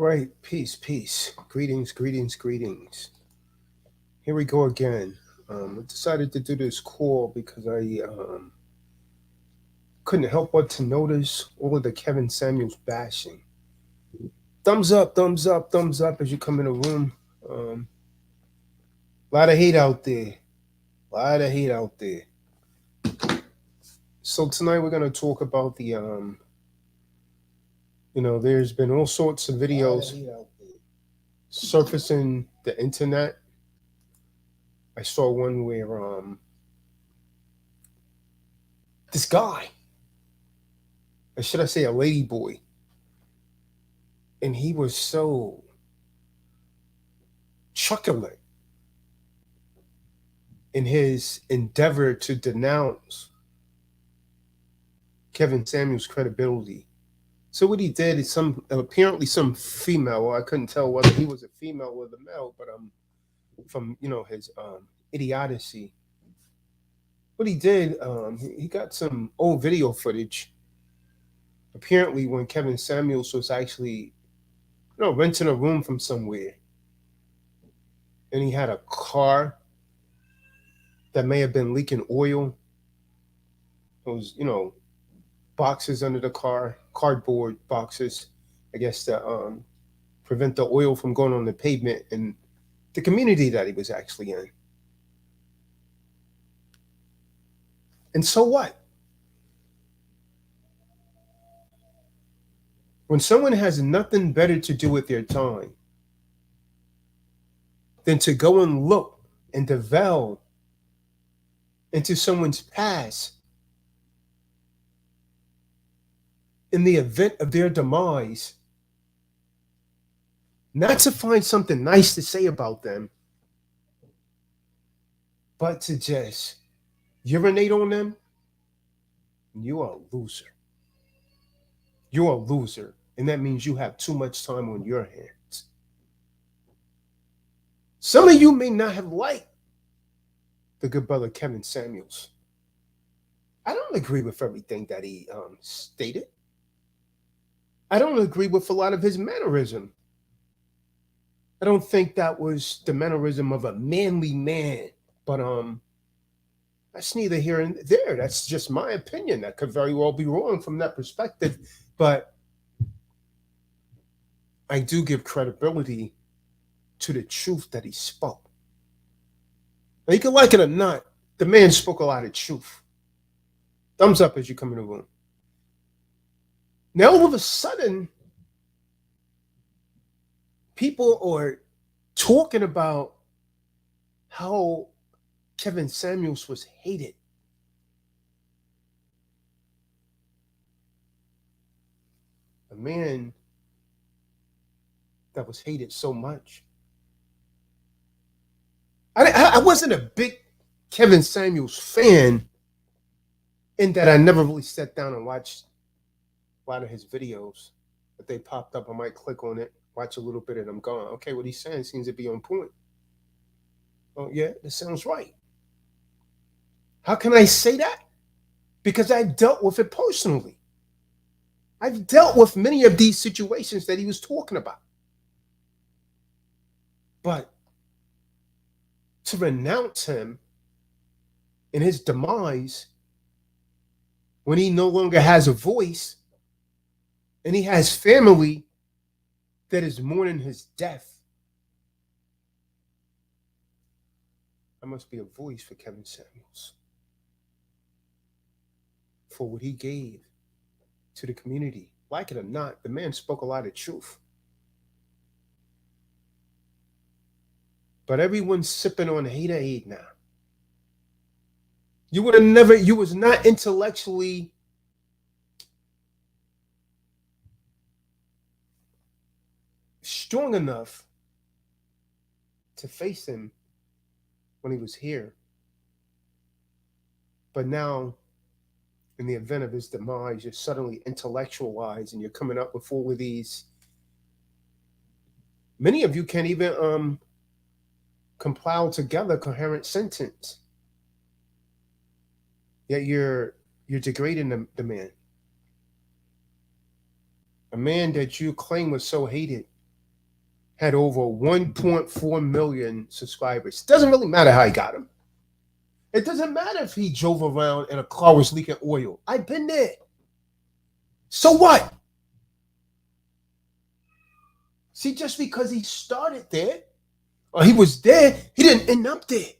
All right, peace, peace. Greetings, greetings, greetings. Here we go again. I decided to do this call because I couldn't help but to notice all of the Kevin Samuels bashing. Thumbs up, thumbs up, thumbs up as you come in the room. A lot of hate out there. A lot of hate out there. So tonight we're gonna talk about there's been all sorts of videos surfacing the internet. I saw one where this guy, or should I say a lady boy, and he was so truculent in his endeavor to denounce Kevin Samuels' credibility. So what he did is some female. Well, I couldn't tell whether he was a female or the male, but from his idiocy. What he did, he got some old video footage. Apparently, when Kevin Samuels was actually renting a room from somewhere, and he had a car that may have been leaking oil. Those boxes under the car, cardboard boxes, I guess to prevent the oil from going on the pavement in the community that he was actually in. And so what? When someone has nothing better to do with their time than to go and look and delve into someone's past in the event of their demise, not to find something nice to say about them, but to just urinate on them, you are a loser. You're a loser. And that means you have too much time on your hands. Some of you may not have liked the good brother Kevin Samuels. I don't agree with everything that he stated. I don't agree with a lot of his mannerism. I don't think that was the mannerism of a manly man. But that's neither here and there. That's just my opinion. That could very well be wrong from that perspective. But I do give credibility to the truth that he spoke. Now, you can like it or not, the man spoke a lot of truth. Thumbs up as you come in the room. Now, all of a sudden, people are talking about how Kevin Samuels was hated. A man that was hated so much. I wasn't a big Kevin Samuels fan in that I never really sat down and watched a lot of his videos. If they popped up, I might click on it, watch a little bit, and I'm gone. Okay, what he's saying seems to be on point. Oh, yeah, that sounds right. How can I say that? Because I dealt with it personally. I've dealt with many of these situations that he was talking about. But to renounce him in his demise when he no longer has a voice and he has family that is mourning his death, I must be a voice for Kevin Samuels for what he gave to the community. Like it or not, the man spoke a lot of truth. But everyone's sipping on haterade now. You would have never, you was not intellectually strong enough to face him when he was here. But now, in the event of his demise, you're suddenly intellectualized and you're coming up with all of these. Many of you can't even compile together a coherent sentence. Yet you're degrading the man. A man that you claim was so hated had over 1.4 million subscribers. Doesn't really matter how he got them. It doesn't matter if he drove around and a car was leaking oil. I've been there. So what? See, just because he started there or he was there, he didn't end up there.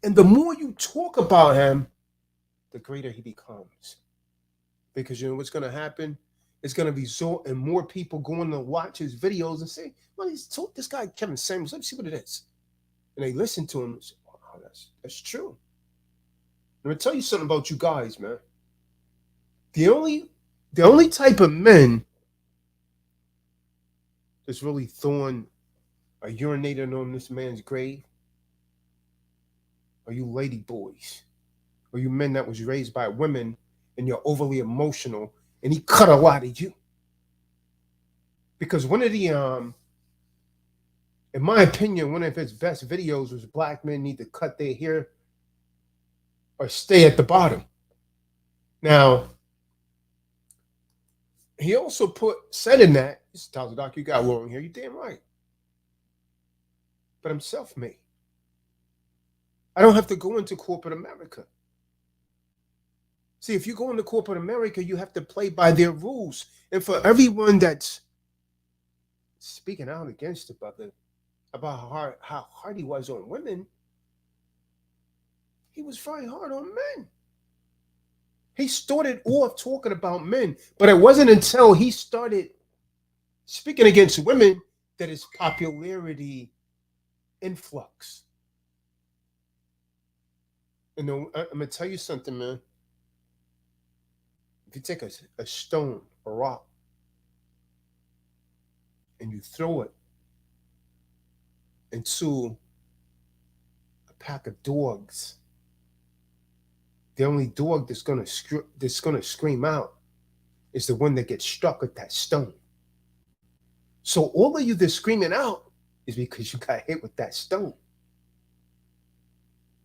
And the more you talk about him, the greater he becomes. Because you know what's going to happen? It's going to result in more people going to watch his videos and say, well, he's told this guy, Kevin Samuels, let me see what it is. And they listen to him and say, oh, that's true. Let me tell you something about you guys, man. The only type of men that's really throwing or urinating on this man's grave are you lady boys, or you men that was raised by women and you're overly emotional and he cut a lot of you. Because one of the in my opinion, one of his best videos was black men need to cut their hair or stay at the bottom. Now, he also said in that, Tazadoctrine, you got long hair, you damn right. But I'm self-made. I don't have to go into corporate America. See, if you go into corporate America, you have to play by their rules. And for everyone that's speaking out against the brother about how hard he was on women, he was very hard on men. He started off talking about men, but it wasn't until he started speaking against women that his popularity influx. And I'm going to tell you something, man. If you take a stone, a rock, and you throw it into a pack of dogs, the only dog that's gonna scream out is the one that gets struck with that stone. So all of you that's screaming out is because you got hit with that stone.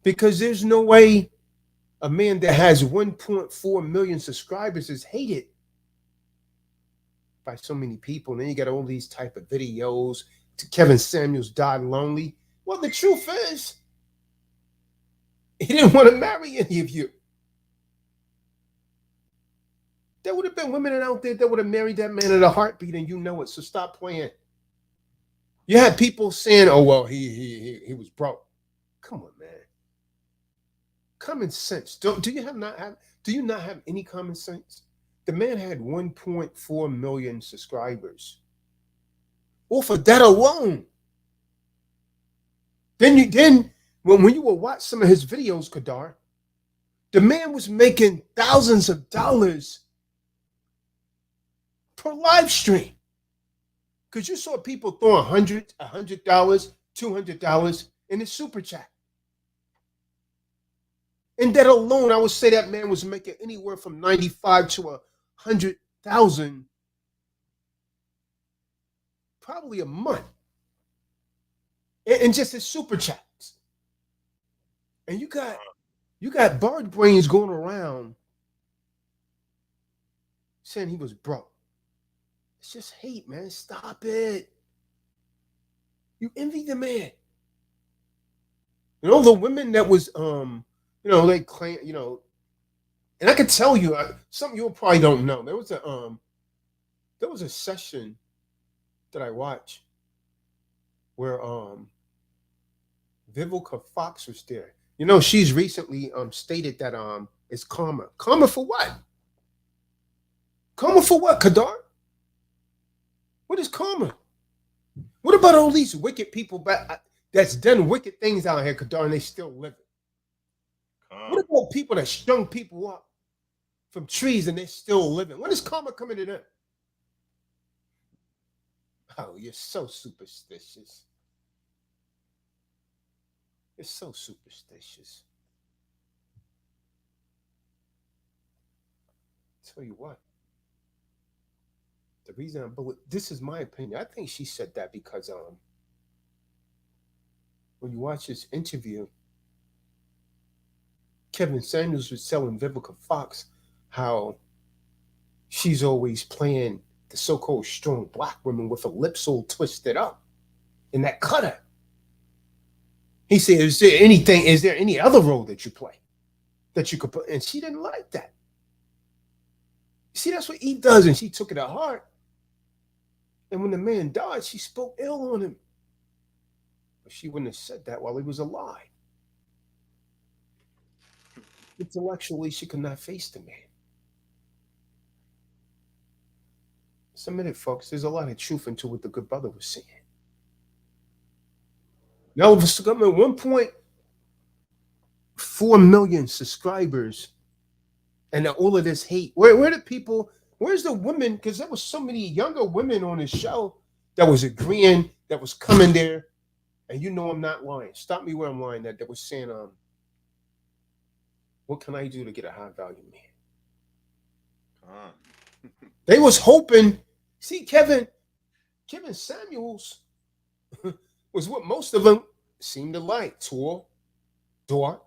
Because there's no way a man that has 1.4 million subscribers is hated by so many people. And then you got all these type of videos. Kevin Samuels died lonely. Well, the truth is, he didn't want to marry any of you. There would have been women out there that would have married that man in a heartbeat, and you know it. So stop playing. You had people saying, "Oh well, he was broke." Come on, man. Common sense. Do you not have any common sense? The man had 1.4 million subscribers. Well, for that alone, then when you will watch some of his videos, Kadar, the man was making thousands of dollars per live stream. Because you saw people throwing $100, $200 in his super chat. And that alone, I would say that man was making anywhere from 95 to 100,000 probably a month. And just his super chats. And you got bird brains going around saying he was broke. It's just hate, man. Stop it. You envy the man. You know, the women that was they claim, and I could tell you something you probably don't know. There was a session that I watched where Vivica Fox was there. You know, she's recently stated that it's karma. Karma for what? Karma for what, Kadar? What is karma? What about all these wicked people that's done wicked things out here, Kadar, and they still living? What about people that strung people up from trees and they're still living? When is karma coming to them? Oh, you're so superstitious. You're so superstitious. Tell you what. The reason I believe, this is my opinion. I think she said that because when you watch this interview, Kevin Samuels was telling Vivica Fox how she's always playing the so-called strong black women with her lips all twisted up in that cutter. He said, is there any other role that you play that you could put? And she didn't like that. See, that's what Eve does, and she took it to heart. And when the man died, she spoke ill on him. But she wouldn't have said that while he was alive. Intellectually, she could not face the man. Submit it, folks. There's a lot of truth into what the good brother was saying. Now, at 1.4 million subscribers, and all of this hate. Where the people? Where's the women? Because there was so many younger women on this show that was agreeing, that was coming there, and you know I'm not lying. Stop me where I'm lying. That was saying, what can I do to get a high value man? They was hoping. See, Kevin Samuels was what most of them seemed to like. Tall, dark,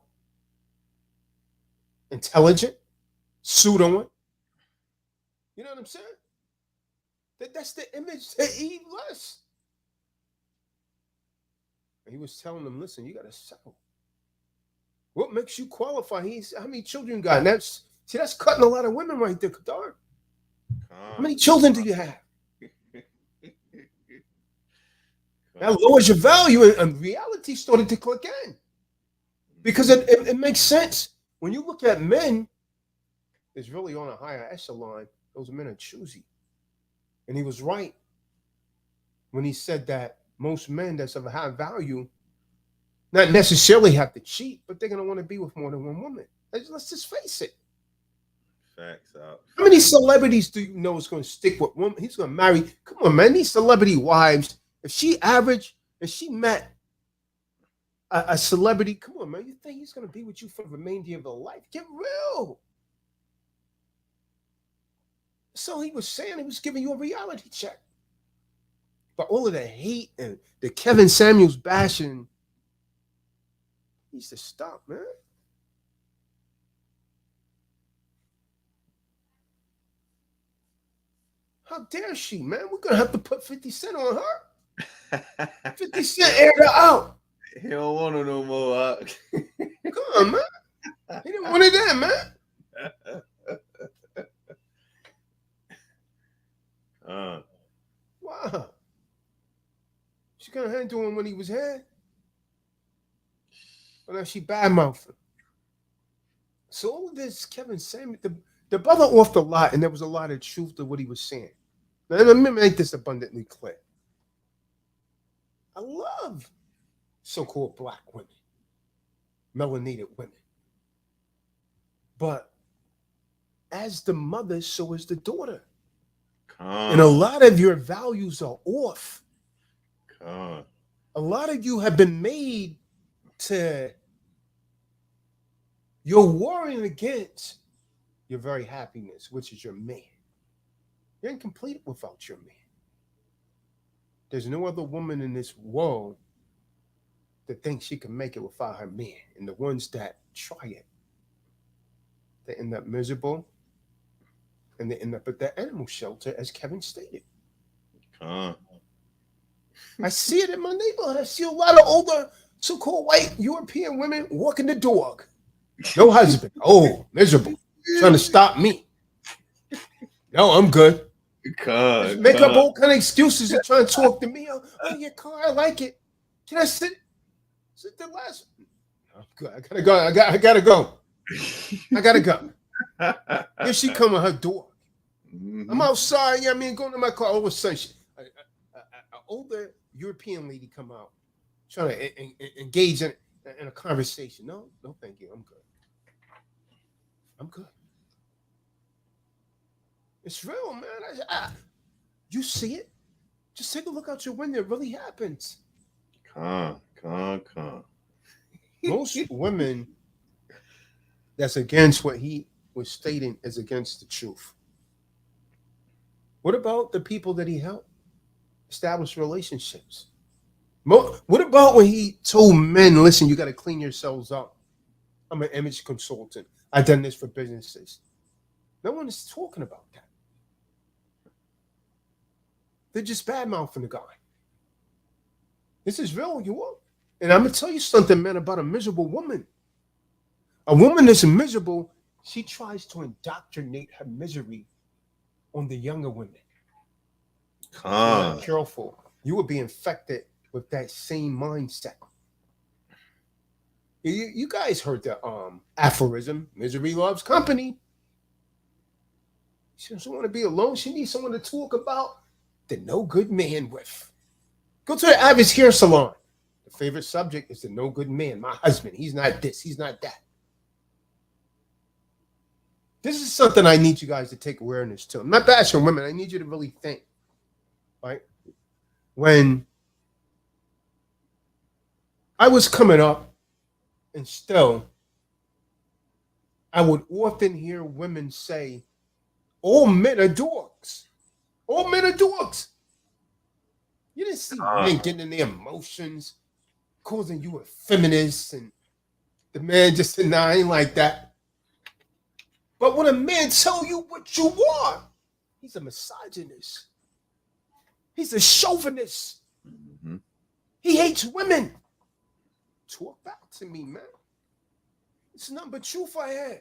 intelligent, suit on. You know what I'm saying? That's the image that Eve was. And he was telling them, listen, you got to settle. What makes you qualify? How many children you got? And that's cutting a lot of women right there, Kadar. How many children do you have? That lowers your value, and reality started to click in. Because it makes sense. When you look at men, is really on a higher echelon. Those men are choosy. And he was right when he said that most men that's of a high value not necessarily have to cheat, but they're going to want to be with more than one woman. Let's just face it. Facts out. How many celebrities do you know is going to stick with women? He's going to marry. Come on, man. These celebrity wives, if she average and she met a celebrity, come on, man. You think he's going to be with you for the remainder of their life? Get real. So he was saying, he was giving you a reality check. But all of the hate and the Kevin Samuels bashing needs to stop, man. How dare she, man? We're going to have to put 50 Cent on her. 50 Cent aired her out. He don't want her no more. Come on, man. He didn't want it then, man. Wow. She couldn't handle him when he was here. But now she badmouthing. So all of this, Kevin Samuel, the brother offed a lot, and there was a lot of truth to what he was saying. Now, let me make this abundantly clear. I love so-called black women, melanated women. But as the mother, so is the daughter. And a lot of your values are off. A lot of you have been made to, you're warring against your very happiness, which is your man. You're incomplete without your man. There's no other woman in this world that thinks she can make it without her man. And the ones that try it, they end up miserable. And they end up at the animal shelter, as Kevin stated. I see it in my neighborhood. I see a lot of older, so-called white European women walking the dog. No husband. Oh, miserable. Trying to stop me. No, I'm good. Make up all kind of excuses and try and talk to me. Oh, your car, I like it. Can I sit the last? I'm good. I gotta go. I gotta go. I gotta go. Here she come with her dog. I'm outside. Yeah, I mean, going to my car. All of a sudden, an older European lady come out, trying to engage in a conversation. No, thank you. I'm good. I'm good. It's real, man. You see it? Just take a look out your window. It really happens. Most women that's against what he was stating is against the truth. What about the people that he helped establish relationships? What about when he told men, listen, you got to clean yourselves up? I'm an image consultant. I've done this for businesses. No one is talking about that. They're just bad mouthing the guy. This is real, you are. And I'm gonna tell you something, man, about a miserable woman. A woman that's miserable, she tries to indoctrinate her misery on the younger women. If you're not careful, you will be infected with that same mindset. You guys heard the aphorism, misery loves company. She doesn't want to be alone. She needs someone to talk about the no good man with. Go to the average hair salon. The favorite subject is the no good man. My husband, he's not this, he's not that. This is something I need you guys to take awareness to. I'm not bashing women. I need you to really think. Right? When I was coming up, and still, I would often hear women say, all men are dogs. All men are dogs. You didn't see men getting in their emotions, causing you a feminist, and the man just said, nah, I ain't like that. But when a man tell you what you are, he's a misogynist. He's a chauvinist. Mm-hmm. He hates women. Talk back to me, man. It's nothing but truth I had.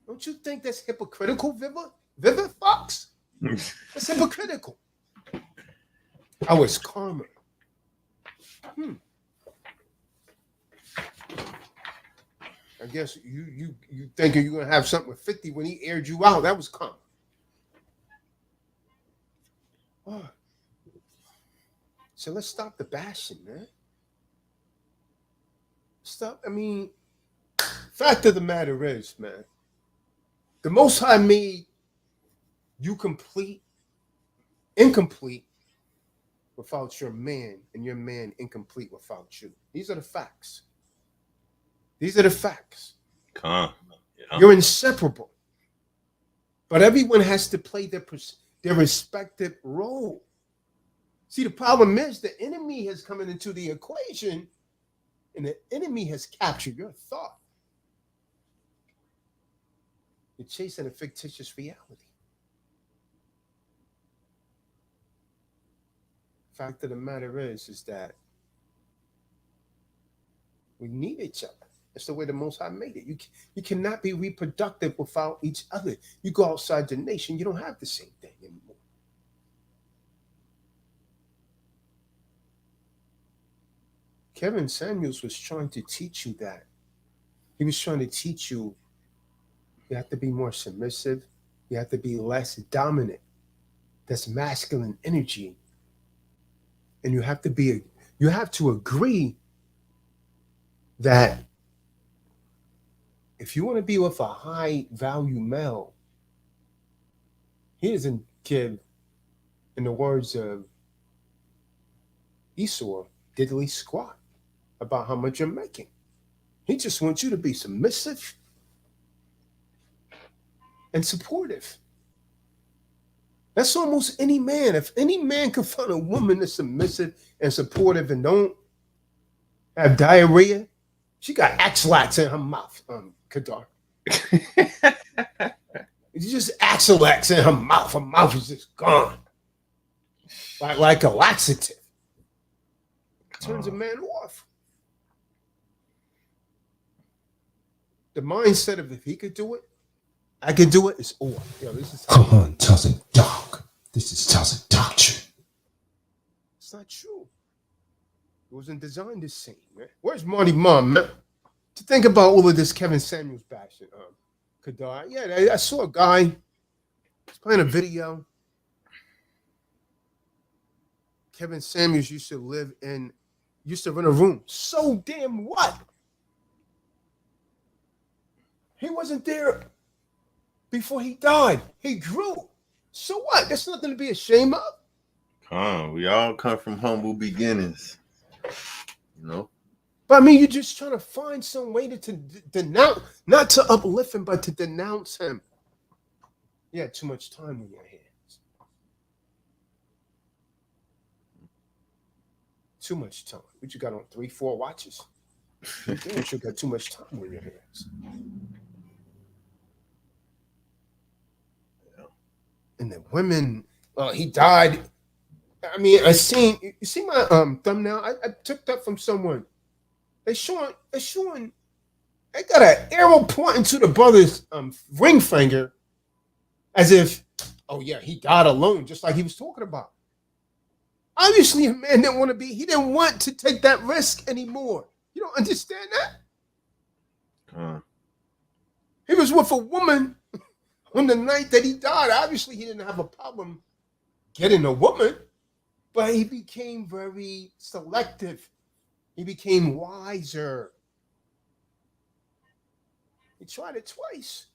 Don't you think that's hypocritical, Viva Fox? That's hypocritical. I was calmer. I guess you thinking you're gonna have something with 50 when he aired you out. That was calm. Oh. So let's stop the bashing, man. Stop. I mean, fact of the matter is, man, the Most High made you incomplete without your man, and your man incomplete without you. These are the facts. These are the facts. Yeah. You're inseparable. But everyone has to play their respective role. See, the problem is the enemy has come into the equation, and the enemy has captured your thought. You're chasing a fictitious reality. Fact of the matter is that we need each other. That's the way the Most High made it. You cannot be reproductive without each other. You go outside the nation, you don't have the same thing anymore. Kevin Samuels was trying to teach you that. He was trying to teach you have to be more submissive. You have to be less dominant. That's masculine energy. And you have to agree that if you want to be with a high value male, he doesn't give, in the words of Esau, diddly squat about how much you're making. He just wants you to be submissive and supportive. That's almost any man. If any man can find a woman that's submissive and supportive and don't have diarrhea, she got Axlax in her mouth, Kadar. It's just Axlax in her mouth. Her mouth is just gone. Like a laxative. Turns a man off. The mindset of if he could do it, I could do it, it's over. Yo, this is come on, Tazadoc. This is Tazadoctrine. It's not true. It wasn't designed the same, man. Where's Marty Mom, man? To think about all of this Kevin Samuels bashing, Kadar. Yeah, I saw a guy. He's playing a video. Kevin Samuels used to rent a room. So damn what? He wasn't there before he died. He grew. So what? There's nothing to be ashamed of. We all come from humble beginnings. You know? But I mean, you're just trying to find some way to denounce, not to uplift him, but to denounce him. You had too much time on your hands. Too much time. What you got on 3-4 watches? You got too much time on your hands. And the women, he died. I mean, I seen you see my thumbnail. I took that from someone. They showing they got an arrow pointing to the brother's ring finger as if, oh yeah, he died alone, just like he was talking about. Obviously, a man didn't want to be. He didn't want to take that risk anymore. You don't understand that? He was with a woman on the night that he died. Obviously, he didn't have a problem getting a woman, but he became very selective. He became wiser. He tried it twice.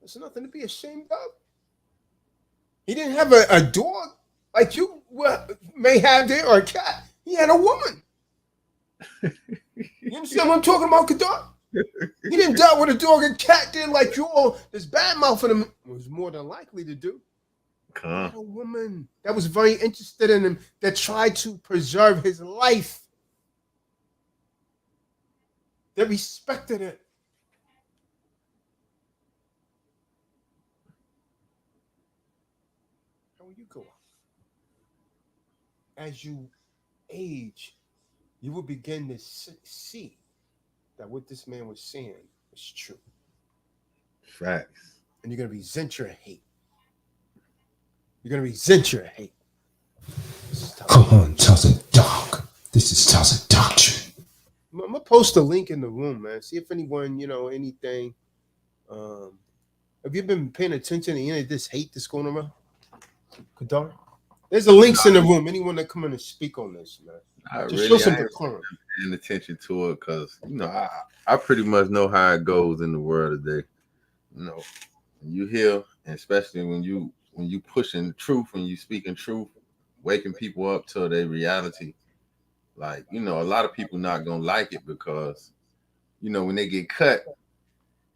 There's nothing to be ashamed of. He didn't have a dog like you may have there or a cat. He had a woman. You understand what I'm talking about, Kadar? He didn't die with a dog and cat did like you all this bad mouthing him was more than likely to do. He had a woman that was very interested in him that tried to preserve his life. That respected it. How will you go? As you age, you will begin to see that what this man was saying is true. Facts. And you're going to resent your hate. You're going to resent your hate. Come on, Tazadoctrine. This is Tazadoctrine. I'm going to post a link in the room, man. See if anyone, anything. Have you been paying attention to any of this hate that's going around? Kadar? There's the links in the room. Anyone that come in and speak on this, man. Show some decorum. Paying attention to it because I pretty much know how it goes in the world today. You hear, and especially when you pushing truth, when you speaking truth, waking people up to their reality. Like, a lot of people not gonna like it because, when they get cut,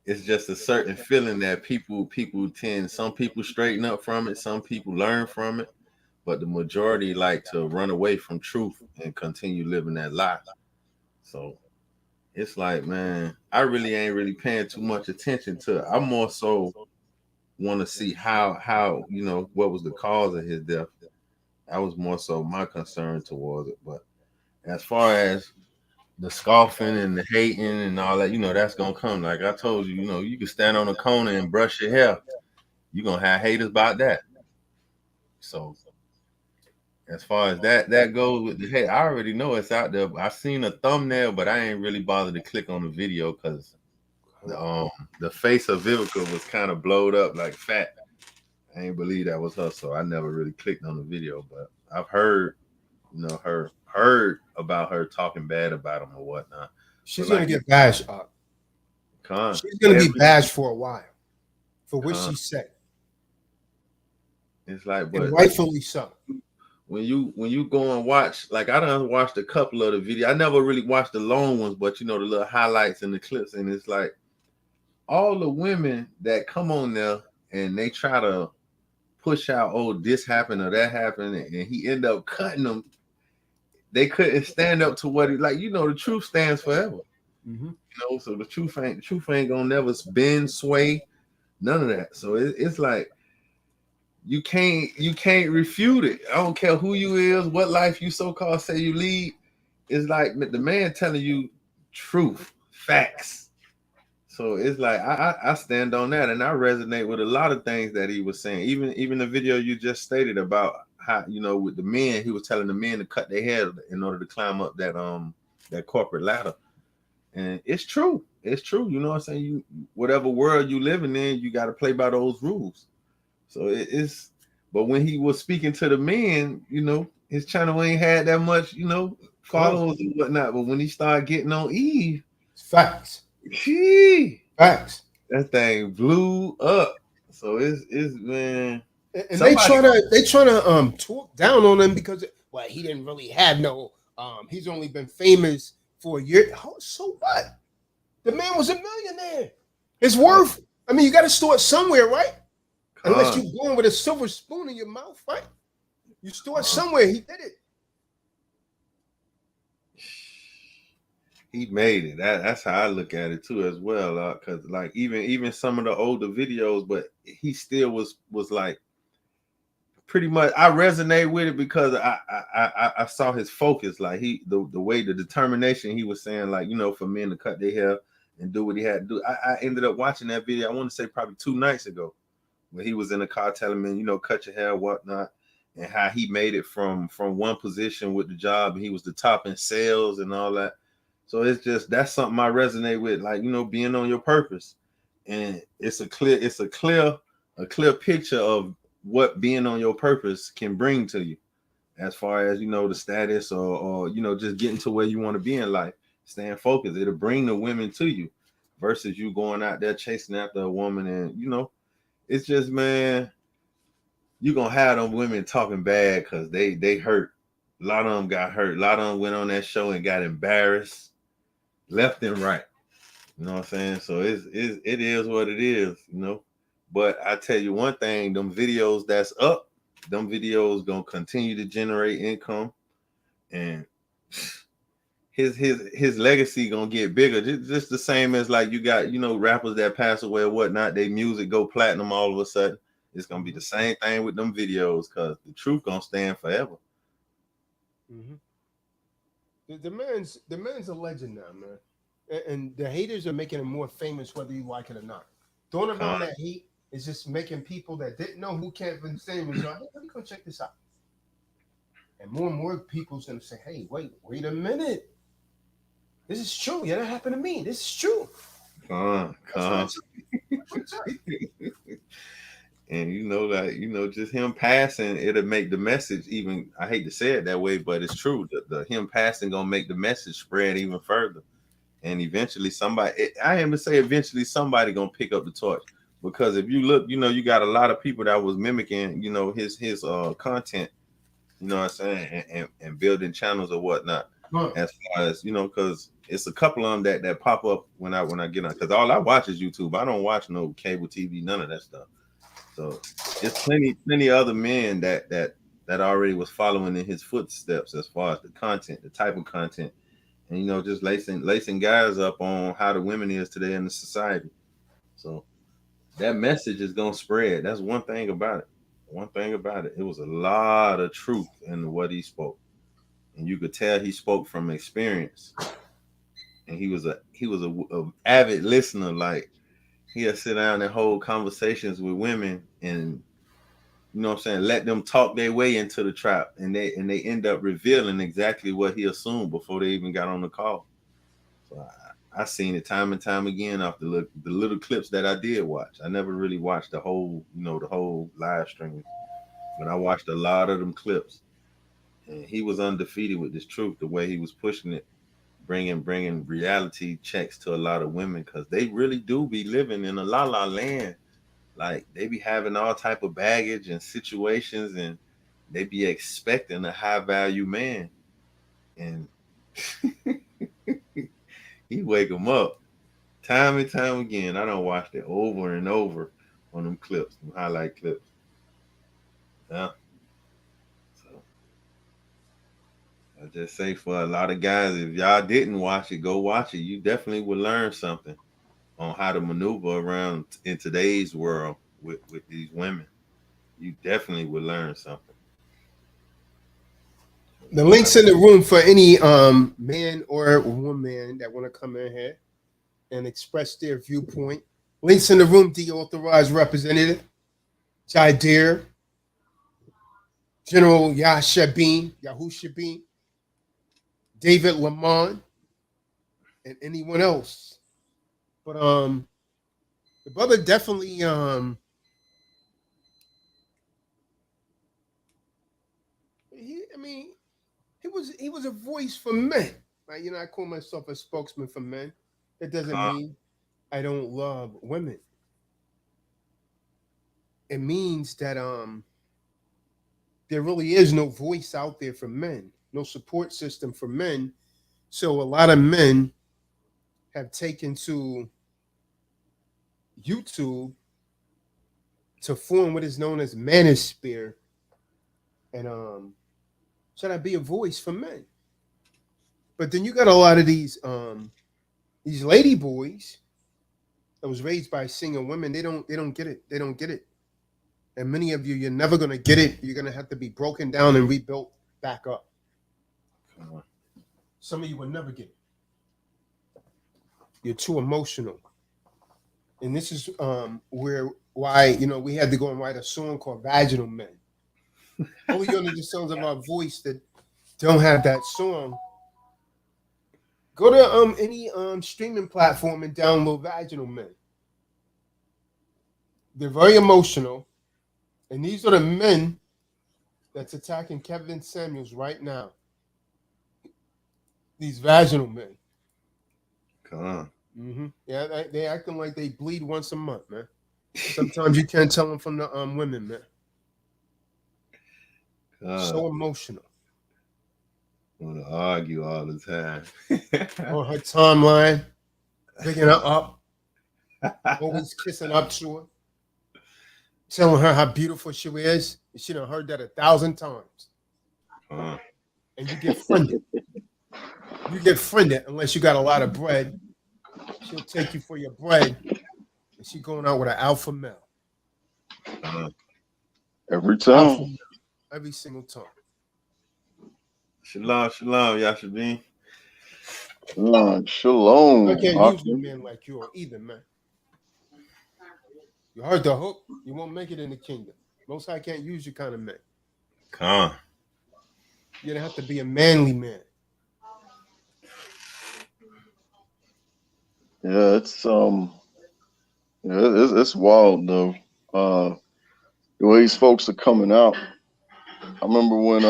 it's just a certain feeling that people tend. Some people straighten up from it, some people learn from it. But the majority like to run away from truth and continue living that lie. So it's like, man, I really ain't really paying too much attention to it. I more so want to see how what was the cause of his death. That was more so my concern towards it. But as far as the scoffing and the hating and all that, that's gonna come. Like I told you, you can stand on a corner and brush your hair. You're gonna have haters about that. So as far as that goes with the hate, I already know it's out there. I seen a thumbnail, but I ain't really bothered to click on the video because the face of Vivica was kind of blowed up like fat. I ain't believe that was her, so I never really clicked on the video. But I've heard, heard about her talking bad about him or whatnot. She's gonna get bashed up. She's gonna be bashed for a while for what she said. It's like, but and rightfully so. When you go and watch, like I done watched a couple of the videos. I never really watched the long ones, but the little highlights and the clips, and it's like all the women that come on there and they try to push out, oh, this happened or that happened, and he end up cutting them. They couldn't stand up to what the truth stands forever. Mm-hmm. So the truth ain't gonna never bend, sway, none of that. So it's like you can't refute it. I don't care who you is, what life you so-called say you lead. It's like the man telling you truth, facts. So it's like I stand on that, and I resonate with a lot of things that he was saying. Even the video you just stated about how with the men, he was telling the men to cut their hair in order to climb up that corporate ladder. And it's true. It's true. You know what I'm saying? You whatever world you living in, you got to play by those rules. So it's, but when he was speaking to the men, his channel ain't had that much, followers and whatnot. But when he started getting on Eve, facts. Facts. That thing blew up. So it's man. And they trying to talk down on him because he didn't really have no he's only been famous for a year. So what? The man was a millionaire. His worth. I mean, you got to start somewhere, right? Unless you're born with a silver spoon in your mouth, right? You start somewhere. He did it. he made it. That's how I look at it too, as well. Because like even some of the older videos, but he still was like pretty much. I resonate with it because I saw his focus, like the way the determination he was saying, like for men to cut their hair and do what he had to do. I ended up watching that video. I want to say probably 2 nights ago, when he was in the car telling me, cut your hair, whatnot, and how he made it from one position with the job, and he was the top in sales and all that. So it's just that's something I resonate with, like being on your purpose, and it's a clear picture of what being on your purpose can bring to you, as far as the status or just getting to where you want to be in life. Staying focused, it'll bring the women to you, versus you going out there chasing after a woman, and it's just, man, you gonna have them women talking bad because they hurt. A lot of them got hurt. A lot of them went on that show and got embarrassed left and right. You know what I'm saying? So it is what it is. But I tell you one thing, them videos that's up, them videos gonna continue to generate income, and his legacy gonna get bigger. Just the same as like you got rappers that pass away or whatnot, they music go platinum all of a sudden. It's gonna be the same thing with them videos, because the truth gonna stand forever. Mm-hmm. The man's a legend now, man. And the haters are making him more famous, whether you like it or not. Throwing around that hate is just making people that didn't know who Kevin Samuels are, hey, let me go check this out. And more people's gonna say, hey, wait a minute. This is true. Yeah, that happened to me. This is true. And just him passing, it'll make the message even. I hate to say it that way, but it's true. The him passing gonna make the message spread even further, and eventually somebody. I am to say, eventually somebody gonna pick up the torch, because if you look, you got a lot of people that was mimicking, his content. You know what I'm saying, and building channels or whatnot. As far as because it's a couple of them that pop up when I get on, because all I watch is YouTube. I don't watch no cable TV, none of that stuff. So it's plenty other men that already was following in his footsteps as far as the content, the type of content, and just lacing guys up on how the women is today in the society. So that message is gonna spread. That's one thing about it. One thing about it, it was a lot of truth in what he spoke, and you could tell he spoke from experience. And he was a avid listener. Like, he'll sit down and hold conversations with women, and what I'm saying, let them talk their way into the trap, and they end up revealing exactly what he assumed before they even got on the call. So I seen it time and time again off the little clips that I did watch. I never really watched the whole live stream, but I watched a lot of them clips, and he was undefeated with this truth. The way he was pushing it, bringing reality checks to a lot of women, because they really do be living in a la land. Like, they be having all type of baggage and situations, and they be expecting a high value man, and he wake them up time and time again. I don't watch it over and over on them clips, them highlight clips. Yeah. So I just say, for a lot of guys, if y'all didn't watch it, go watch it. You definitely would learn something on how to maneuver around in today's world with these women. You definitely would learn something. The link's in the room for any man or woman that want to come in here and express their viewpoint. Links in the room, the authorized representative, Jadir, General Yahushabin, David Lamont, and anyone else. But the brother definitely he was a voice for men. Like, I call myself a spokesman for men. That doesn't mean I don't love women. It means that there really is no voice out there for men, no support system for men. So a lot of men have taken to YouTube to form what is known as manosphere, and should I be a voice for men? But then you got a lot of these lady boys that was raised by single women. They don't get it. They don't get it. And many of you, you're never gonna get it. You're gonna have to be broken down and rebuilt back up. Some of you will never get it. You're too emotional. And this is why we had to go and write a song called Vaginal Men. All you under the sounds of our voice that don't have that song, go to any streaming platform and download Vaginal Men. They're very emotional, and these are the men that's attacking Kevin Samuels right now. These vaginal men. Come on. Yeah, they acting like they bleed once a month, man. Sometimes you can't tell them from the women, man. So emotional. Want to argue all the time. On her timeline, picking her up, always kissing up to her, telling her how beautiful she is. She done heard that 1,000 times. And you get friended. You get friended unless you got a lot of bread. She'll take you for your bread, and she going out with an alpha male. Every time. Every single time. Shalom, shalom, Yashabin. Shalom. I can't use a man like you either, man. You heard the hook, you won't make it in the kingdom. Most High can't use you kind of man. Come on. You're gonna have to be a manly man. Yeah, it's wild though. The way these folks are coming out. I remember when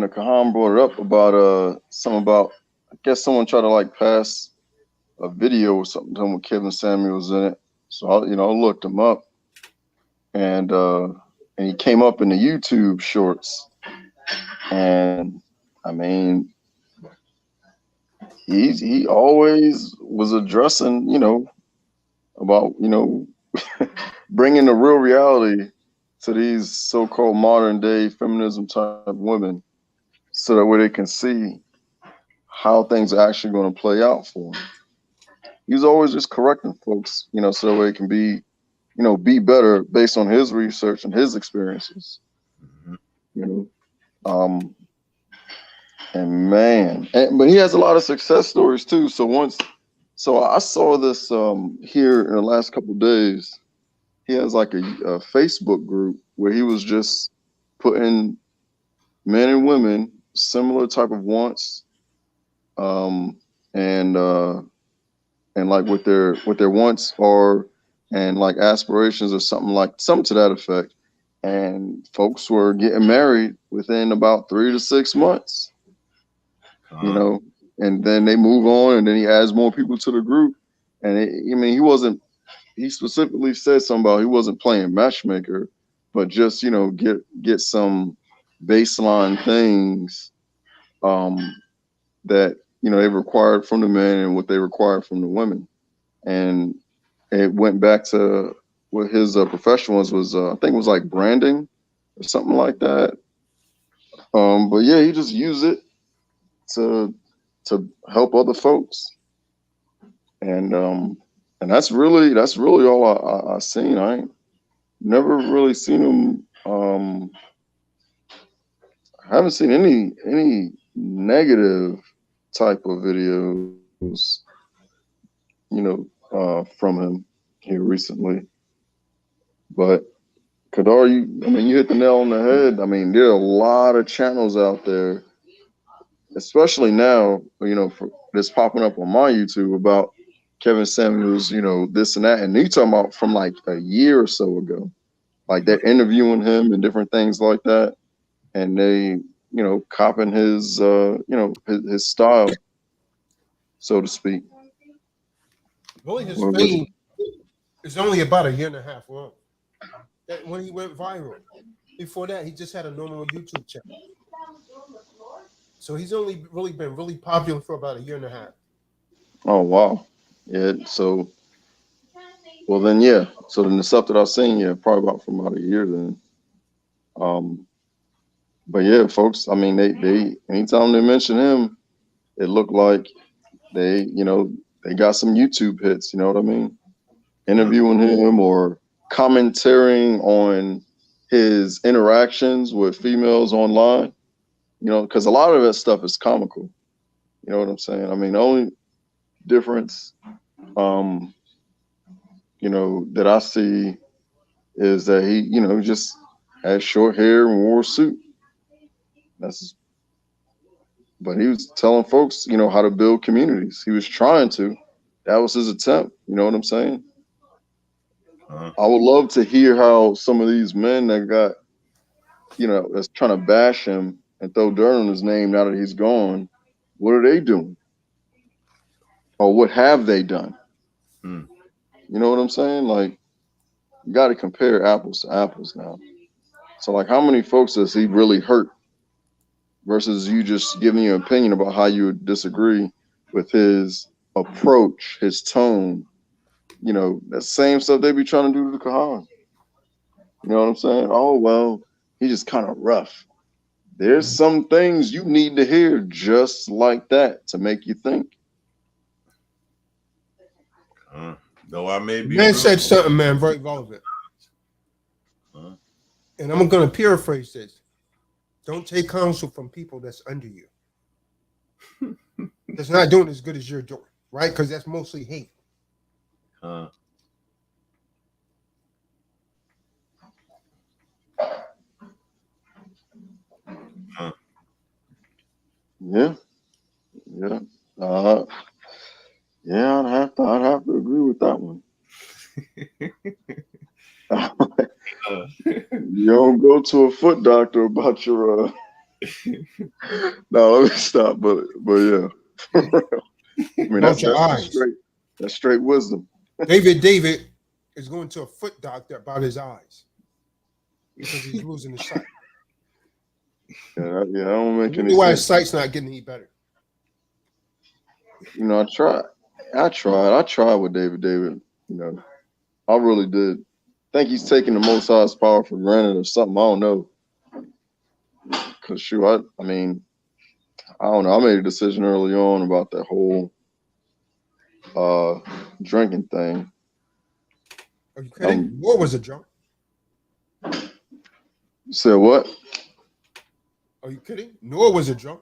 the Kahan brought it up about I guess someone tried to like pass a video or something with Kevin Samuels in it. So I looked him up, and he came up in the YouTube shorts, and I mean, he always was addressing about bringing the real reality to these so-called modern day feminism type women, so that way they can see how things are actually going to play out for them. He's always just correcting folks, so that way it can be, be better based on his research and his experiences. And man, but he has a lot of success stories too. So I saw this here in the last couple of days. He has like a Facebook group where he was just putting men and women similar type of wants, and like what their wants are, and like aspirations or something to that effect. And folks were getting married within about 3 to 6 months. And then they move on, and then he adds more people to the group. And he specifically said something about he wasn't playing matchmaker, but just, get some baseline things that, they required from the men and what they required from the women. And it went back to what his profession was I think it was like branding or something like that. But yeah, he just used it to help other folks. And that's really all I seen. I ain't never really seen him. I haven't seen any negative type of videos, from him here recently. But Kadar, you hit the nail on the head. I mean, there are a lot of channels out there, especially now, that's popping up on my YouTube about Kevin Samuels, this and that. And you talking about from like a year or so ago, like they're interviewing him and different things like that. And they, copying his, his style, so to speak. Really, his fame is only about 1.5 years long. That when he went viral. Before that, he just had a normal YouTube channel. So he's only really been really popular for about 1.5 years. Oh wow. Yeah. So well then yeah. So then the stuff that I've seen, probably from about 1 year then. but yeah, folks. I mean, they anytime they mention him, it looked like they they got some YouTube hits. You know what I mean? Interviewing him or commentating on his interactions with females online. Because a lot of that stuff is comical. You know what I'm saying? I mean, the only difference, that I see is that he, just had short hair and wore a suit. But he was telling folks, how to build communities. He was trying to. That was his attempt. You know what I'm saying? I would love to hear how some of these men that got, that's trying to bash him and throw dirt on his name now that he's gone, what are they doing? Or what have they done? You know what I'm saying? Like, you got to compare apples to apples now. So, like, how many folks does he really hurt versus you just giving your opinion about how you would disagree with his approach, his tone, that same stuff they be trying to do to the Kahan. You know what I'm saying? Oh, well, he's just kind of rough. There's some things you need to hear just like that to make you think. Though I may be. Man said something, man, very relevant. And I'm going to paraphrase this. Don't take counsel from people that's under you. That's not doing as good as you're doing, right? Because that's mostly hate. Yeah. Yeah, I'd have to agree with that one. You don't go to a foot doctor about your No, let me stop, but yeah. I mean, that's straight wisdom. David is going to a foot doctor about his eyes because he's losing his sight. Yeah, I don't make any sense. Why his sight's not getting any better? I tried with David. I really did. I think he's taking the Most High's power for granted or something. I don't know. Cause shoot, I don't know. I made a decision early on about that whole drinking thing. Are you kidding? What was a drunk? You said what? Are you kidding? Noah was a drunk.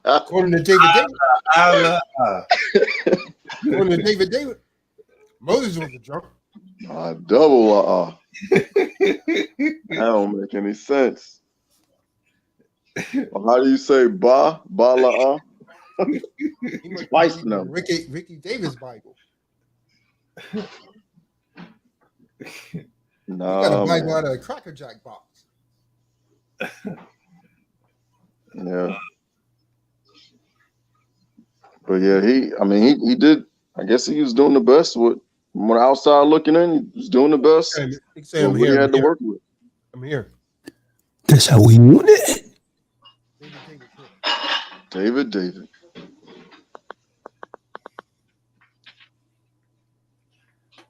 According to David. According to David, Moses was a drunk. Double that don't make any sense. Well, how do you say ba la? Twice now. Ricky Davis Bible. No, you got a Bible out of a Cracker Jack box. Yeah. But yeah, he did. I guess he was doing the best with from the outside looking in. He was doing the best. I'm what he had to work with. I'm here. That's how we want it. David.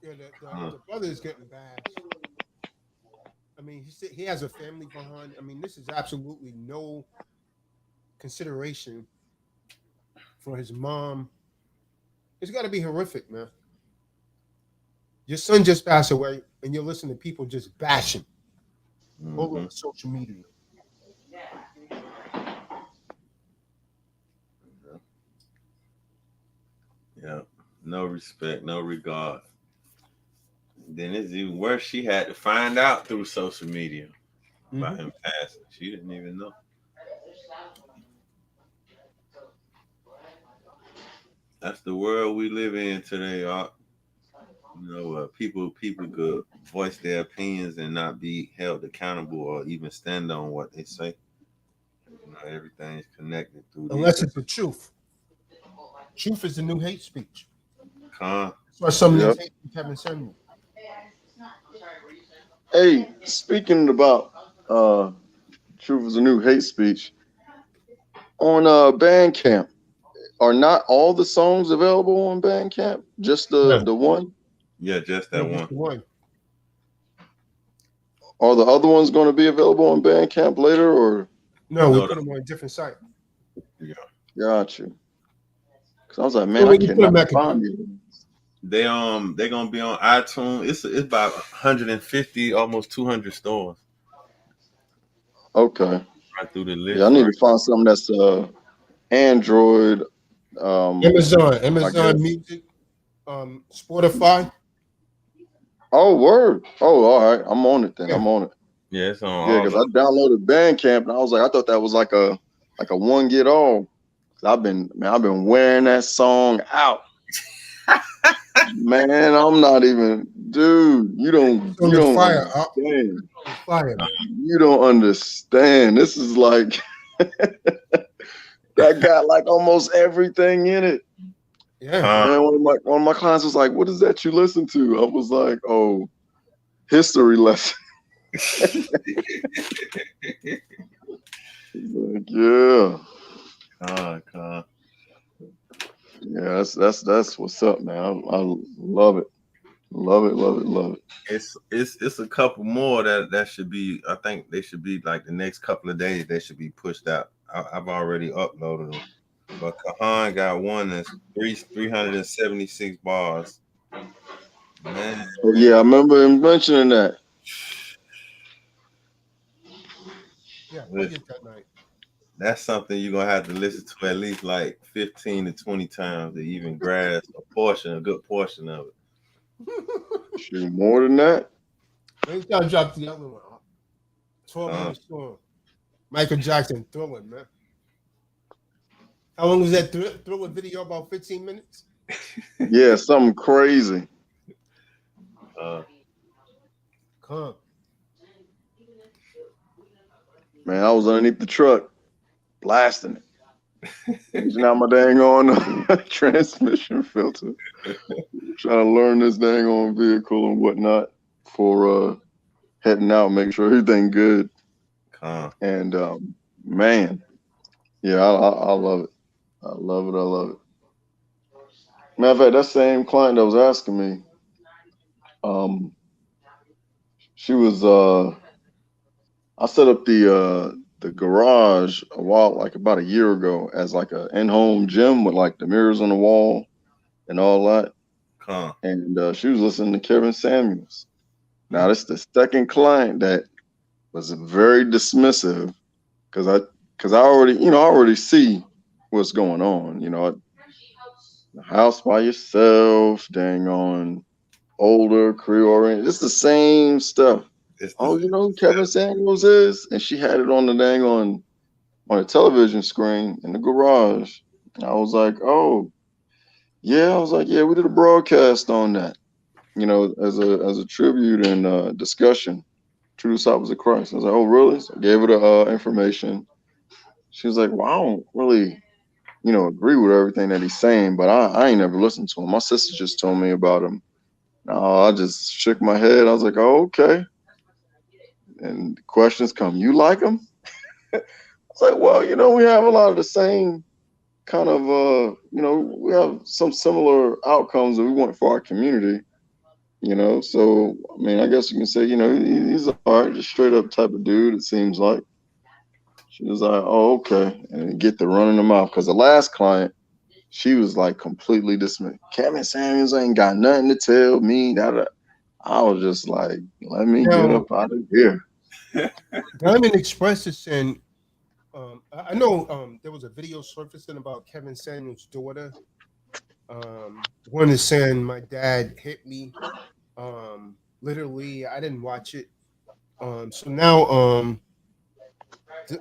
Yeah, the brother is getting bad. I mean, he has a family behind. I mean, this is absolutely no consideration for his mom. It's got to be horrific, man. Your son just passed away, and you're listening to people just bashing all over social media. Yeah, no respect, no regard. Then it's even worse. She had to find out through social media about him passing. She didn't even know. That's the world we live in today, Art. People could voice their opinions and not be held accountable or even stand on what they say. Everything is connected through. Unless it's the truth. Truth is the new hate speech. That's why some of these hate speech haven't said me. Hey, speaking about truth is a new hate speech on Bandcamp. Are not all the songs available on Bandcamp? Just the one? Yeah, just that one. Are the other ones going to be available on Bandcamp later, or? No, we No, put them on a different site. yeah. Got you. Because I was like, So man, I when you put cannot them back, find you. They gonna be on iTunes. It's about 150, almost 200 stores Okay. right through the Yeah, I list. need Right. to find something that's Android. Amazon, I Amazon guess. Music, Spotify. Oh, word. Oh, all right. I'm on it then. Yeah, I'm on it. Yeah, it's on Yeah, all because of I downloaded Bandcamp and I was like, I thought that was like a one get all. I've been wearing that song out. Man, I'm not even, dude. You don't on the fire. understand. It's fire, man. You don't understand. This is like that got like almost everything in it. Yeah, Man, one of my clients was like, "What is that you listen to?" I was like, "Oh, history lesson." He's like, yeah, Con. yeah. That's what's up, man. I love it, love it, love it, love it. It's a couple more that should be. I think they should be like the next couple of days. They should be pushed out. I've already uploaded them, but Kahan got one that's 376 bars. Man, Oh yeah, I remember him mentioning that. yeah. Play listen, it that night. that's something you're gonna have to listen to at least like 15 to 20 times to even grasp a good portion of it. Shoot, more than that. Maybe I dropped the other one. 12-minute song. Michael Jackson, Thriller, man. How long was that Thriller video? About 15 minutes. Yeah, something crazy. Come. Man, I was underneath the truck, blasting it. Changing out my dang on transmission filter. Trying to learn this dang on vehicle and whatnot for heading out, make sure everything good. And man, yeah, I love it. I love it. I love it. Matter of fact, that same client that was asking me, she was I set up the garage like about a year ago as like a in-home gym with like the mirrors on the wall and all that. And she was listening to Kevin Samuels. Now this the second client that was very dismissive because I already see what's going on. The house by yourself, dang on older, career oriented. It's the same stuff. Oh, you know who Kevin Samuels is? And she had it on the dang on a television screen in the garage. And I was like, oh, yeah. I was like, yeah, we did a broadcast on that, as a tribute and discussion. True Disciples of Christ. I was like, oh, really? So I gave her the information. She was like, well, I don't really, agree with everything that he's saying, but I ain't never listened to him. My sister just told me about him. I just shook my head. I was like, oh, okay. And the questions come, you like him? I was like, well, we have a lot of the same kind of, we have some similar outcomes that we want for our community, So, I mean, I guess you can say, he's all right, just straight up type of dude, it seems like. She was like, oh, okay. And get the running them out. Because the last client, she was like completely dismissed. Kevin Samuels ain't got nothing to tell me. I was just like, let me get up out of here. Diamond Express is saying, I know there was a video surfacing about Kevin Samuels' daughter. One is saying my dad hit me. Literally, I didn't watch it. So now D-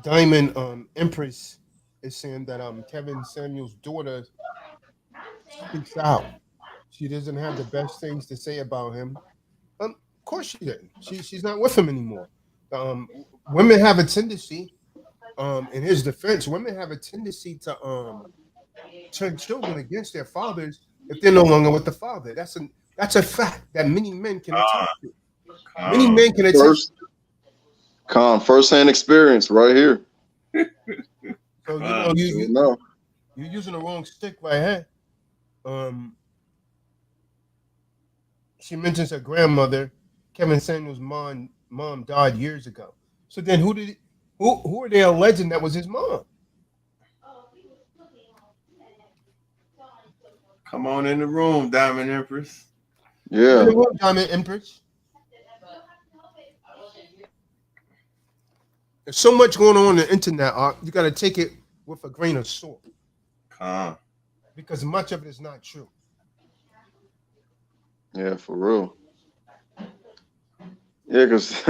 Diamond Empress is saying that Kevin Samuels' daughter speaks out. She doesn't have the best things to say about him. Of course she didn't. She's not with him anymore. Um, Women have a tendency, in his defense, women have a tendency to turn children against their fathers if they're no longer with the father. That's a fact that many men can attest to. Many men can attest. First-hand experience right here. So you're using the wrong stick right here. Um, she mentions her grandmother. Kevin Samuels' mom died years ago. So then who are they alleging that was his mom? Come on in the room, Diamond Empress. Come in Yeah, the room, Diamond Empress. There's so much going on the internet, Art. You got to take it with a grain of salt Come. because much of it is not true. yeah, for real. Yeah, because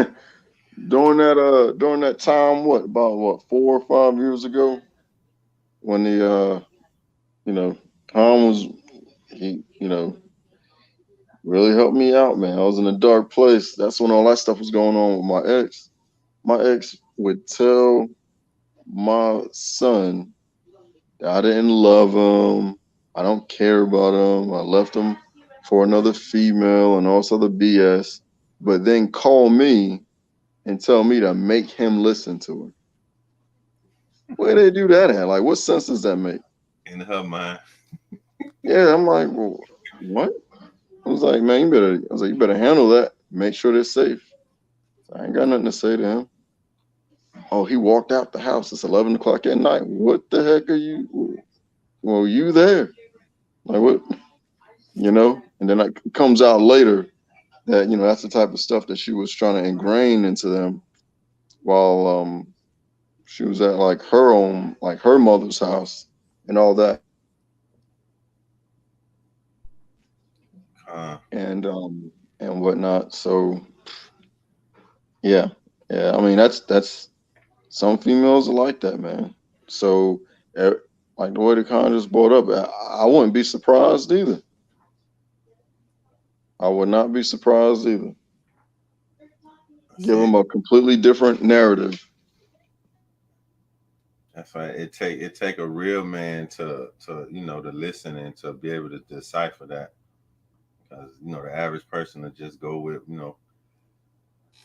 during that time, what 4 or 5 years ago, when the you know Tom was he really helped me out, man. I was in a dark place. That's when all that stuff was going on with my ex. My ex would tell my son that I didn't love him. I don't care about him. I left him for another female and all this other BS. But then call me and tell me to make him listen to her. Where they do that at? Like, what sense does that make? In her mind. Yeah, I'm like, well, what? I was like, man, you better handle that. Make sure they're safe. So I ain't got nothing to say to him. Oh, he walked out the house. It's 11 o'clock at night. What the heck are you? Well, you there? Like what? And then it comes out later that that's the type of stuff that she was trying to ingrain into them while she was at like her mother's house and all that. And whatnot. So yeah, yeah. I mean that's some females are like that, man. So eh, like the way the con just brought up, I wouldn't be surprised either. I would not be surprised either. That's Give it. them a completely different narrative. That's right. It take a real man to listen and to be able to decipher that. Because the average person will just go with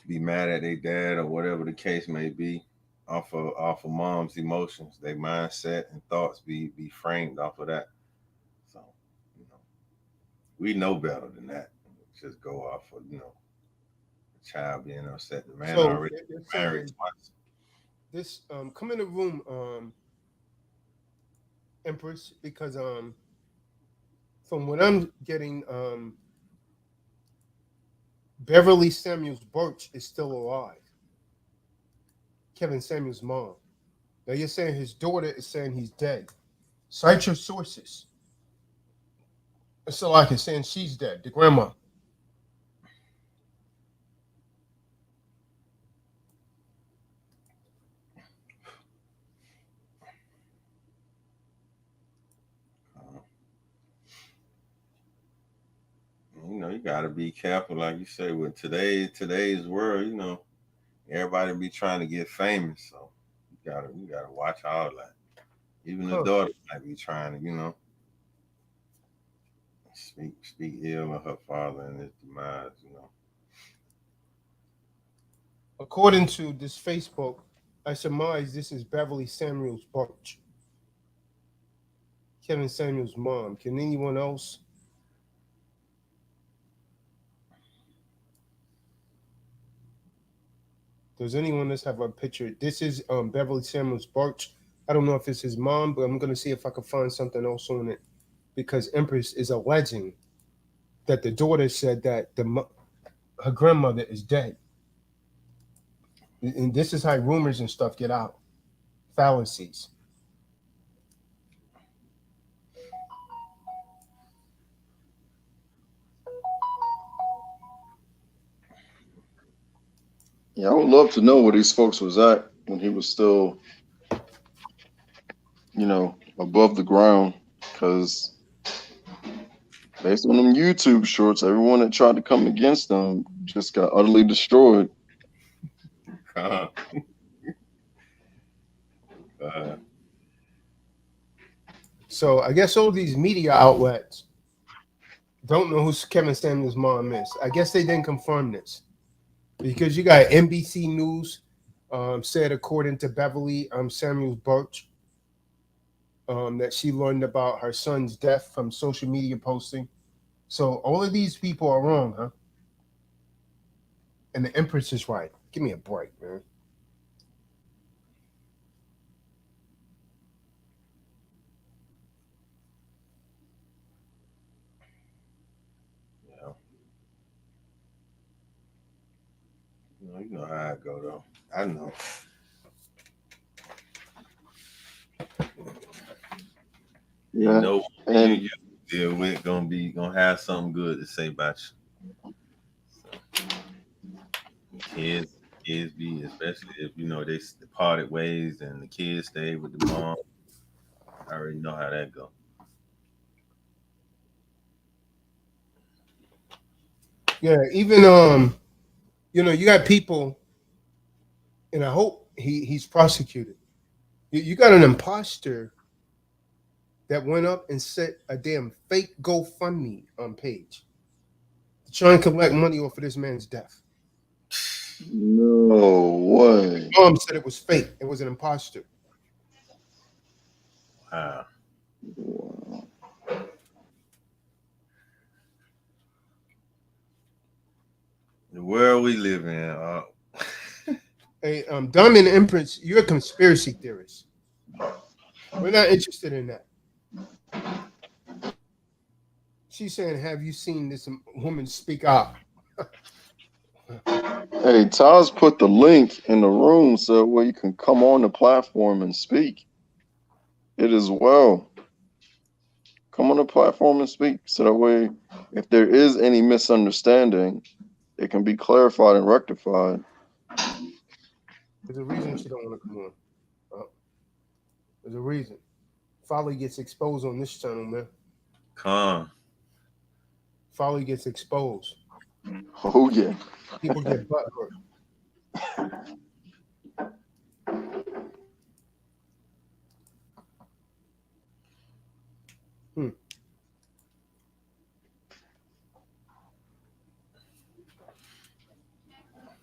be mad at their dad or whatever the case may be, off of mom's emotions. Their mindset and thoughts be framed off of that. So you know we know better than that. Just go off of the child being upset. The man So already they're married saying twice. this. Come in the room, Empress, because from what I'm getting, Beverly Samuels Birch is still alive. Kevin Samuels' mom. Now you're saying his daughter is saying he's dead. Cite your sources. It's like it's saying she's dead. The grandma. Uh, you got to be careful, like you say, with today's world. Everybody be trying to get famous, so you gotta watch all that. Even the Huh. daughter might be trying to, speak ill of her father and his demise. According to this Facebook, I surmise this is Beverly Samuels Birch, Kevin Samuels' mom. Can anyone else? Does anyone else have a picture? This is Beverly Samuels Birch. I don't know if it's his mom, but I'm gonna see if I can find something else on it because Empress is alleging that the daughter said that her grandmother is dead, and this is how rumors and stuff get out, fallacies. Yeah, I would love to know where these folks was at when he was still, above the ground. Because based on them YouTube shorts, everyone that tried to come against them just got utterly destroyed. Uh, uh, So I guess all these media outlets don't know who Kevin Samuels' mom is. I guess they didn't confirm this because you got NBC News said, according to Beverly Samuels Birch, that she learned about her son's death from social media posting. So all of these people are wrong, huh? and the Empress is right. Give me a break, man. Yeah. You know how I go though. I know. You Yeah. know And you deal with gonna have something good to say about you. So, kids kids be, especially if they parted ways and the kids stay with the mom. I already know how that go. Yeah, even you got people, and I hope he's prosecuted. You got an imposter that went up and set a damn fake GoFundMe page to try and collect money off of this man's death. no way. Mom said it was fake. It was an imposter. Wow. Wow. The world we live in. Hey, Diamond Empress, you're a conspiracy theorist. We're not interested in that. She's saying, "Have you seen this woman speak out?" Hey, Taz put the link in the room so where you can come on the platform and speak. It as well. Come on the platform and speak so that way, if there is any misunderstanding, it can be clarified and rectified. There's a reason she don't want to come on. There's a reason. Folly gets exposed on this channel, man. Con. Folly gets exposed. Oh yeah. People get butthurt. Hmm.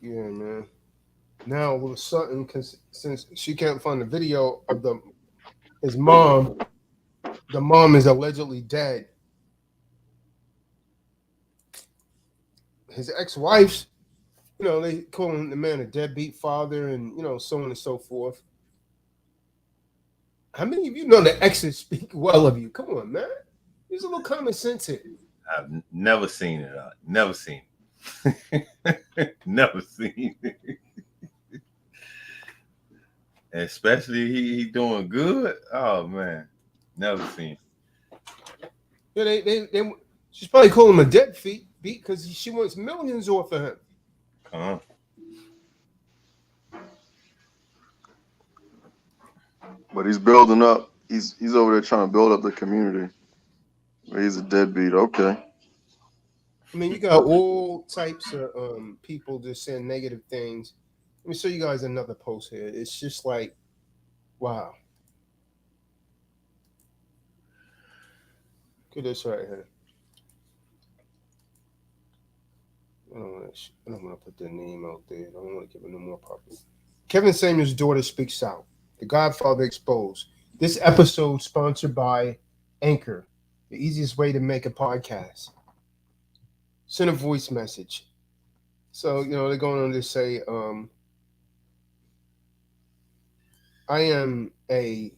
Yeah, man. Now all of a sudden, cause since she can't find the video of his mom, the mom is allegedly dead. His ex-wife's, they calling the man a deadbeat father, and so on and so forth. How many of you know the exes speak well of you? Come on, man. Use a little common sense here. I've never seen it. Never seen it. Never seen it. Especially he doing good. Oh man, never seen. Yeah, they she's probably calling him a deadbeat because she wants millions off of him. Con. But he's building up. He's over there trying to build up the community. He's a deadbeat. Okay. I mean, you got all types of people just saying negative things. Let me show you guys another post here. It's just like, wow. Look at this right here. I don't want to put their name out there. I don't want to give it no more public. Kevin Samuel's daughter speaks out. The Godfather exposed. This episode sponsored by Anchor, the easiest way to make a podcast. Send a voice message. So, they're going on to say, I am a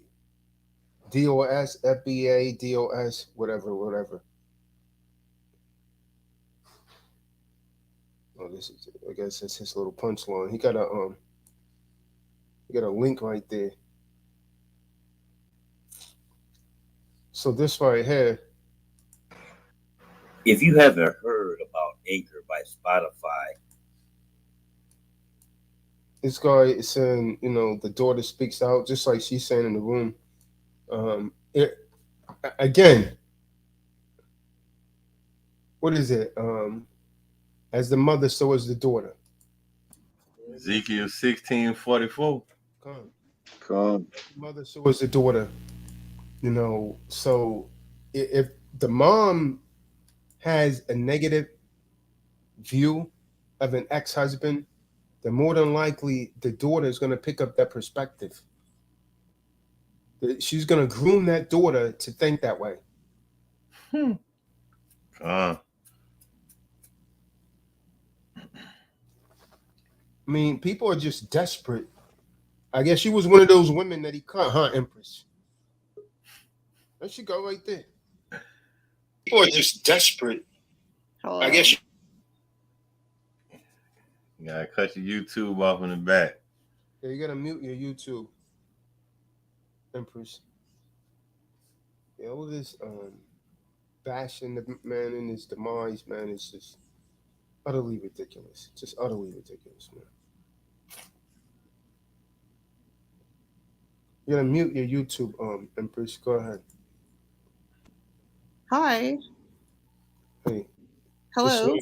DOS, FBA, DOS, whatever. Oh, I guess that's his little punchline. He got a link right there. So this right here, If you haven't heard about Anchor by Spotify, this guy is saying, the daughter speaks out, just like she's saying in the room. Again, what is it? As the mother, so is the daughter. Ezekiel 16:44. Con. Mother, so is the daughter. So if the mom has a negative view of an ex-husband, then more than likely the daughter is going to pick up that perspective. She's going to groom that daughter to think that way. Con. I mean, people are just desperate. I guess she was one of those women that he cut, huh, Empress? There she go right there. People are just desperate. Hello. I guess. You gotta cut your YouTube off in the back. Yeah, you gotta mute your YouTube, Empress. Yeah, all this bashing the man in his demise, man, is just utterly ridiculous. Just utterly ridiculous, man. You gotta mute your YouTube, Empress. Go ahead. Hi. Hey, Hello. Islam.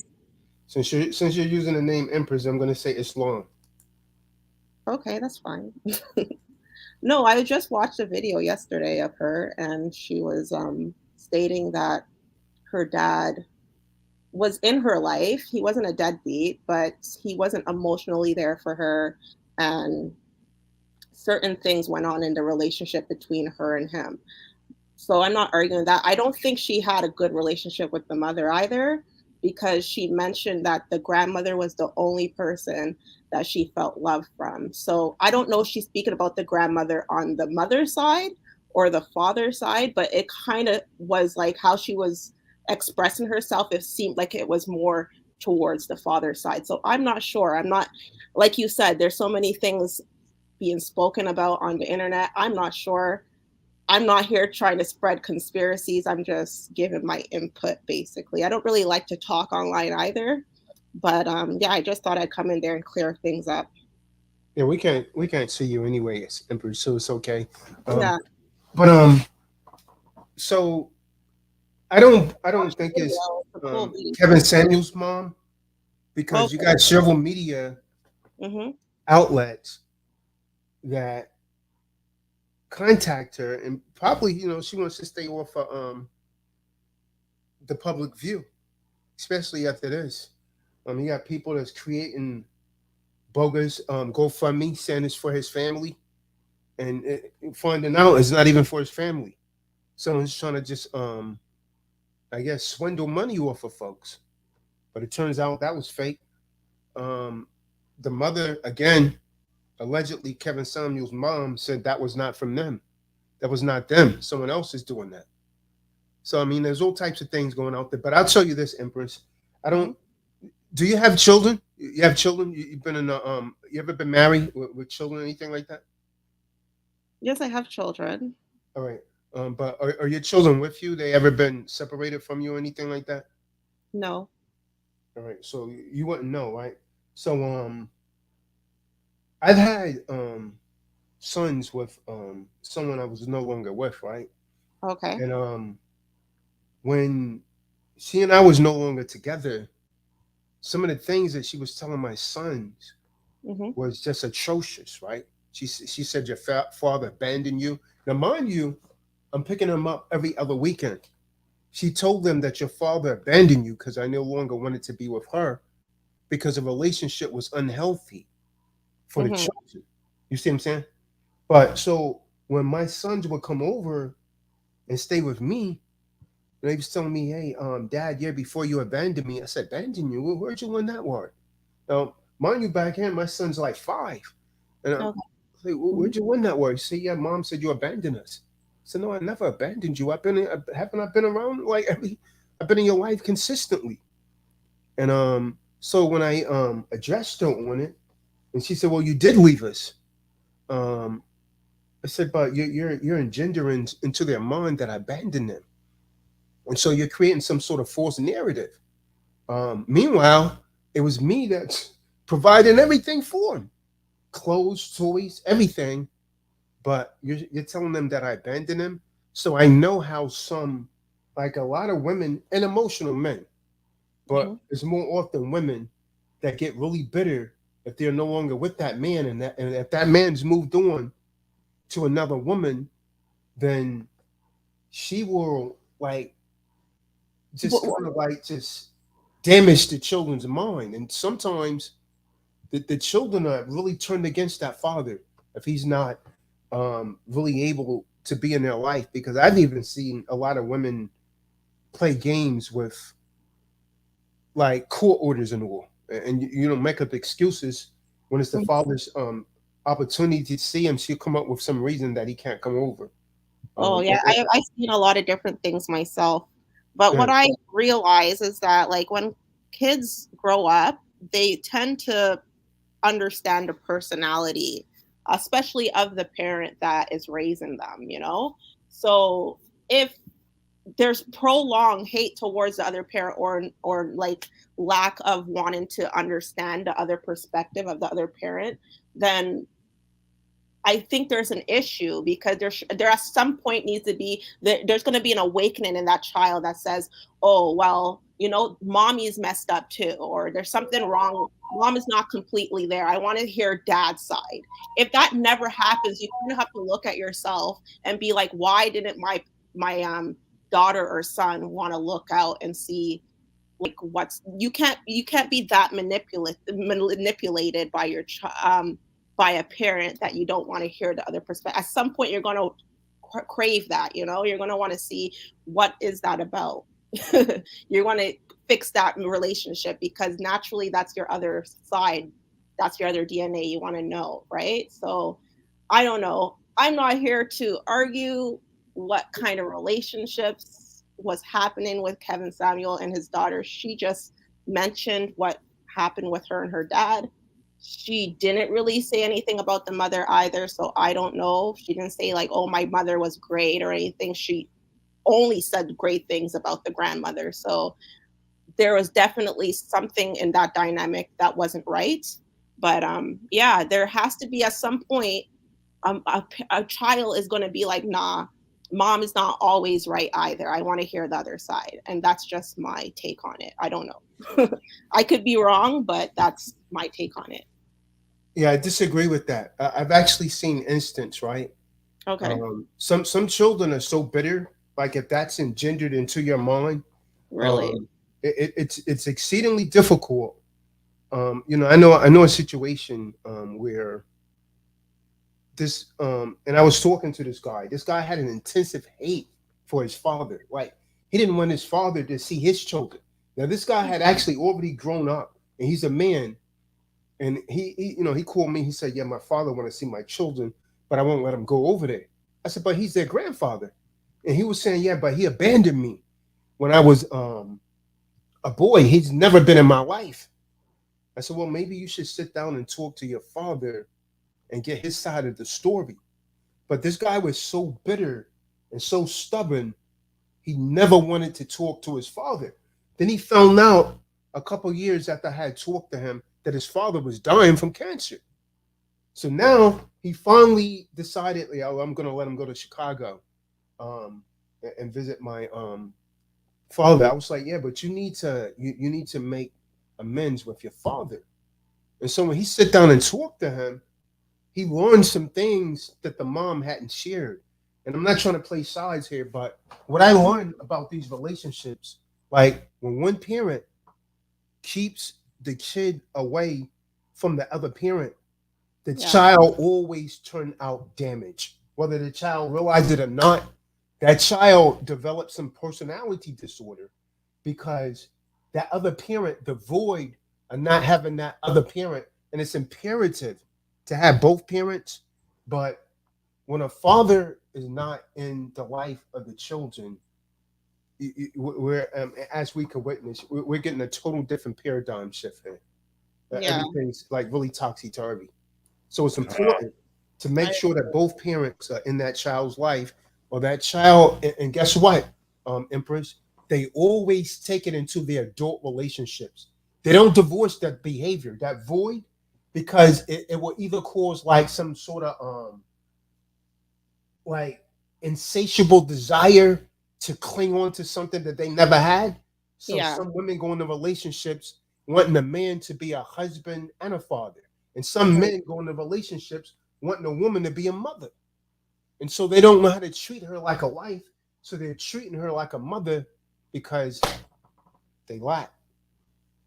Since you're using the name Empress, I'm gonna say Islam. Okay, that's fine. No, I just watched a video yesterday of her, and she was stating that her dad was in her life. He wasn't a deadbeat, but he wasn't emotionally there for her, and certain things went on in the relationship between her and him. So I'm not arguing that. I don't think she had a good relationship with the mother either, because she mentioned that the grandmother was the only person that she felt love from. So I don't know if she's speaking about the grandmother on the mother's side or the father's side, but it kind of was like how she was expressing herself. It seemed like it was more towards the father's side. So I'm not sure. I'm not, like you said, there's so many things being spoken about on the internet. I'm not sure. I'm not here trying to spread conspiracies. I'm just giving my input, basically. I don't really like to talk online either, but yeah, I just thought I'd come in there and clear things up. Yeah, we can't see you anyway, Empress, so it's okay. Yeah. But so I don't think it's Cool Kevin Samuel's mom, because you Okay. got several media Mm-hmm. outlets that contact her, and probably she wants to stay off of the public view, especially after this. You got people that's creating bogus GoFundMe saying it's for his family, and finding out it's not even for his family. Someone's trying to just I guess swindle money off of folks, but it turns out that was fake. Um, the mother, again, allegedly Kevin Samuel's mom, said that was not from them. That was not them. Someone else is doing that. So I mean, there's all types of things going out there. But I'll tell you this, Empress. I don't. Do you have children? You have children? You've been in a You ever been married with children, anything like that? Yes, I have children. All right. But are your children with you? They ever been separated from you or anything like that? No. All right. So you wouldn't know, right? So I've had sons with someone I was no longer with, right? Okay. And when she and I was no longer together, some of the things that she was telling my sons Mm-hmm. was just atrocious, right? She said your father abandoned you. Now, mind you, I'm picking them up every other weekend. She told them that your father abandoned you because I no longer wanted to be with her because the relationship was unhealthy for the Mm-hmm. children. You see what I'm saying? But so when my sons would come over and stay with me, they was telling me, "Hey, Dad, yeah, before you abandoned me," I said, "Abandon you? Where'd you learn that word?" Now, mind you, back then my son's like 5, and I'm Okay. like, "Where'd you learn that word?" He said, "Yeah, Mom said you abandoned us." I said, "No, I never abandoned you. Haven't I been around like I've been in your life consistently." And so when I addressed her on it, and she said, "Well, you did leave us." Um, I said, "But you're engendering into their mind that I abandoned them, and so you're creating some sort of false narrative." Meanwhile, it was me that's providing everything for them, clothes, toys, everything. But you're telling them that I abandoned them. So I know how some, like a lot of women and emotional men, Mm-hmm. but it's more often women that get really bitter if they're no longer with that man, and if that man's moved on to another woman, then she will like just But, kind of like just damage the children's mind. And sometimes the children are really turned against that father if he's not really able to be in their life. Because I've even seen a lot of women play games with like court orders and all, and make up excuses When it's the father's opportunity to see him, she'll come up with some reason that he can't come over. Oh yeah, Or- I've seen a lot of different things myself. But what yeah, I realize is that like when kids grow up, they tend to understand the personality, especially of the parent that is raising them, you know? So if there's prolonged hate towards the other parent, or like lack of wanting to understand the other perspective of the other parent, then I think there's an issue, because there at some point needs to be there's going to be an awakening in that child that says, "Oh, well, you know, mommy's messed up too, or there's something wrong. Mom is not completely there. I want to hear dad's side." If that never happens, you kind of have to look at yourself and be like, "Why didn't my daughter or son want to look out and see like what's you can't be that manipulated by by a parent that you don't want to hear the other perspective. At some point you're going to crave that, you know, you're going to want to see what is that about. You're going to fix that relationship, because naturally that's your other side, that's your other DNA you want to know, right? So I don't know. I'm not here to argue what kind of relationships was happening with Kevin Samuel and his daughter. She just mentioned what happened with her and her dad. She didn't really say anything about the mother either, so I don't know. She didn't say like, "Oh, my mother was great" or anything. She only said great things about the grandmother. So there was definitely something in that dynamic that wasn't right. But yeah, there has to be at some point a child is going to be like, "Nah, mom is not always right either. I want to hear the other side." And that's just my take on it. I don't know. I could be wrong, but that's my take on it. yeah, I disagree with that. I've actually seen instance, right? Okay. Some children are so bitter, like if that's engendered into your mind, Really? um, it's exceedingly difficult. I know a situation where this and I was talking to this guy. This guy had an intensive hate for his father. Like he didn't want his father to see his children. Now this guy had actually already grown up, and he's a man. And he called me. He said, "Yeah, my father want to see my children, but I won't let him go over there." I said, "But he's their grandfather," and he was saying, "Yeah, but he abandoned me when I was a boy. He's never been in my life." I said, "Well, maybe you should sit down and talk to your father and get his side of the story." But this guy was so bitter and so stubborn, he never wanted to talk to his father. Then he found out a couple years after I had talked to him that his father was dying from cancer. So now he finally decided, "Yeah, I'm going to let him go to Chicago um, and visit my father." I was like, "Yeah, but you need to make amends with your father." And so when he sit down and talk to him, he learned some things that the mom hadn't shared. And I'm not trying to play sides here, but what I learned about these relationships, like when one parent keeps the kid away from the other parent, the Yeah. child always turn out damaged. Whether the child realizes it or not, that child develops some personality disorder because that other parent, the void of not having that other parent, and it's imperative to have both parents. But when a father is not in the life of the children, we're as we can witness, we're getting a total different paradigm shift here. Yeah. Everything's like really topsy turvy. So it's Uh, important to make I sure that both parents are in that child's life, or that child. And guess what, Empress? They always take it into their adult relationships. They don't divorce that behavior, that void, because it will either cause like some sort of like insatiable desire to cling on to something that they never had. So yeah. some women go into relationships wanting a man to be a husband and a father, and some Mhm. men go into relationships wanting a woman to be a mother. And so they don't know how to treat her like a wife, so they're treating her like a mother because they lack.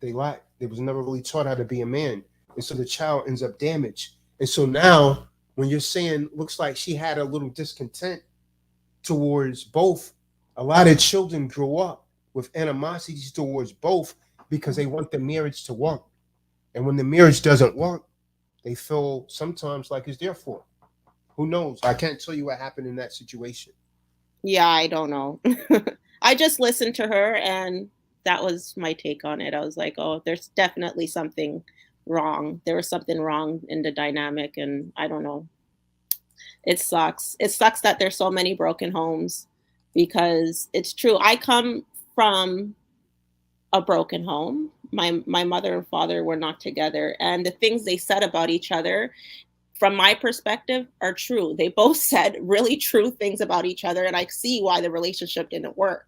They lack. They was never really taught how to be a man, and so the child ends up damaged. And so now, when you're saying looks like she had a little discontent towards both, a lot of children grow up with animosities towards both because they want the marriage to work. And when the marriage doesn't work, they feel sometimes like it's their fault. Who knows? I can't tell you what happened in that situation. Yeah, I don't know. I just listened to her, and that was my take on it. I was like, oh, there's definitely something wrong. There was something wrong in the dynamic, and I don't know. It sucks. It sucks that there's so many broken homes because it's true. I come from a broken home. My mother and father were not together, and the things they said about each other from my perspective are true. They both said really true things about each other, and I see why the relationship didn't work.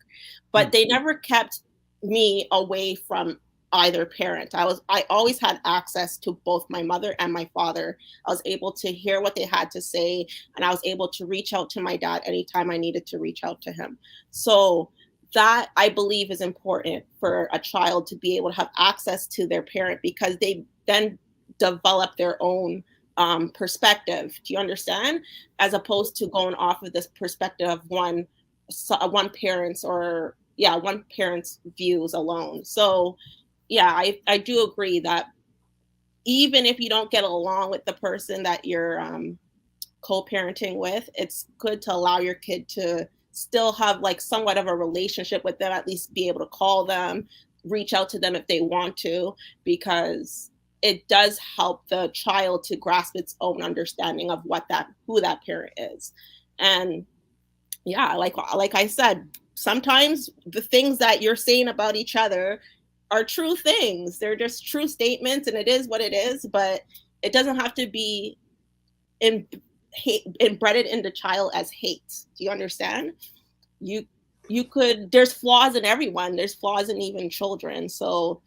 But they never kept me away from either parent. I always had access to both my mother and my father. I was able to hear what they had to say, and I was able to reach out to my dad anytime I needed to reach out to him. So that I believe is important for a child to be able to have access to their parent because they then develop their own perspective. Do you understand? As opposed to going off of this perspective of one parent's or yeah, one parent's views alone. So yeah, I do agree that even if you don't get along with the person that you're co-parenting with, it's good to allow your kid to still have like somewhat of a relationship with them, at least be able to call them, reach out to them if they want to, because it does help the child to grasp its own understanding of who that parent is. And yeah, like I said, sometimes the things that you're saying about each other are true things. They're just true statements, and it is what it is. But it doesn't have to be embedded in the child as hate. Do you understand? You could. There's flaws in everyone. There's flaws in even children. So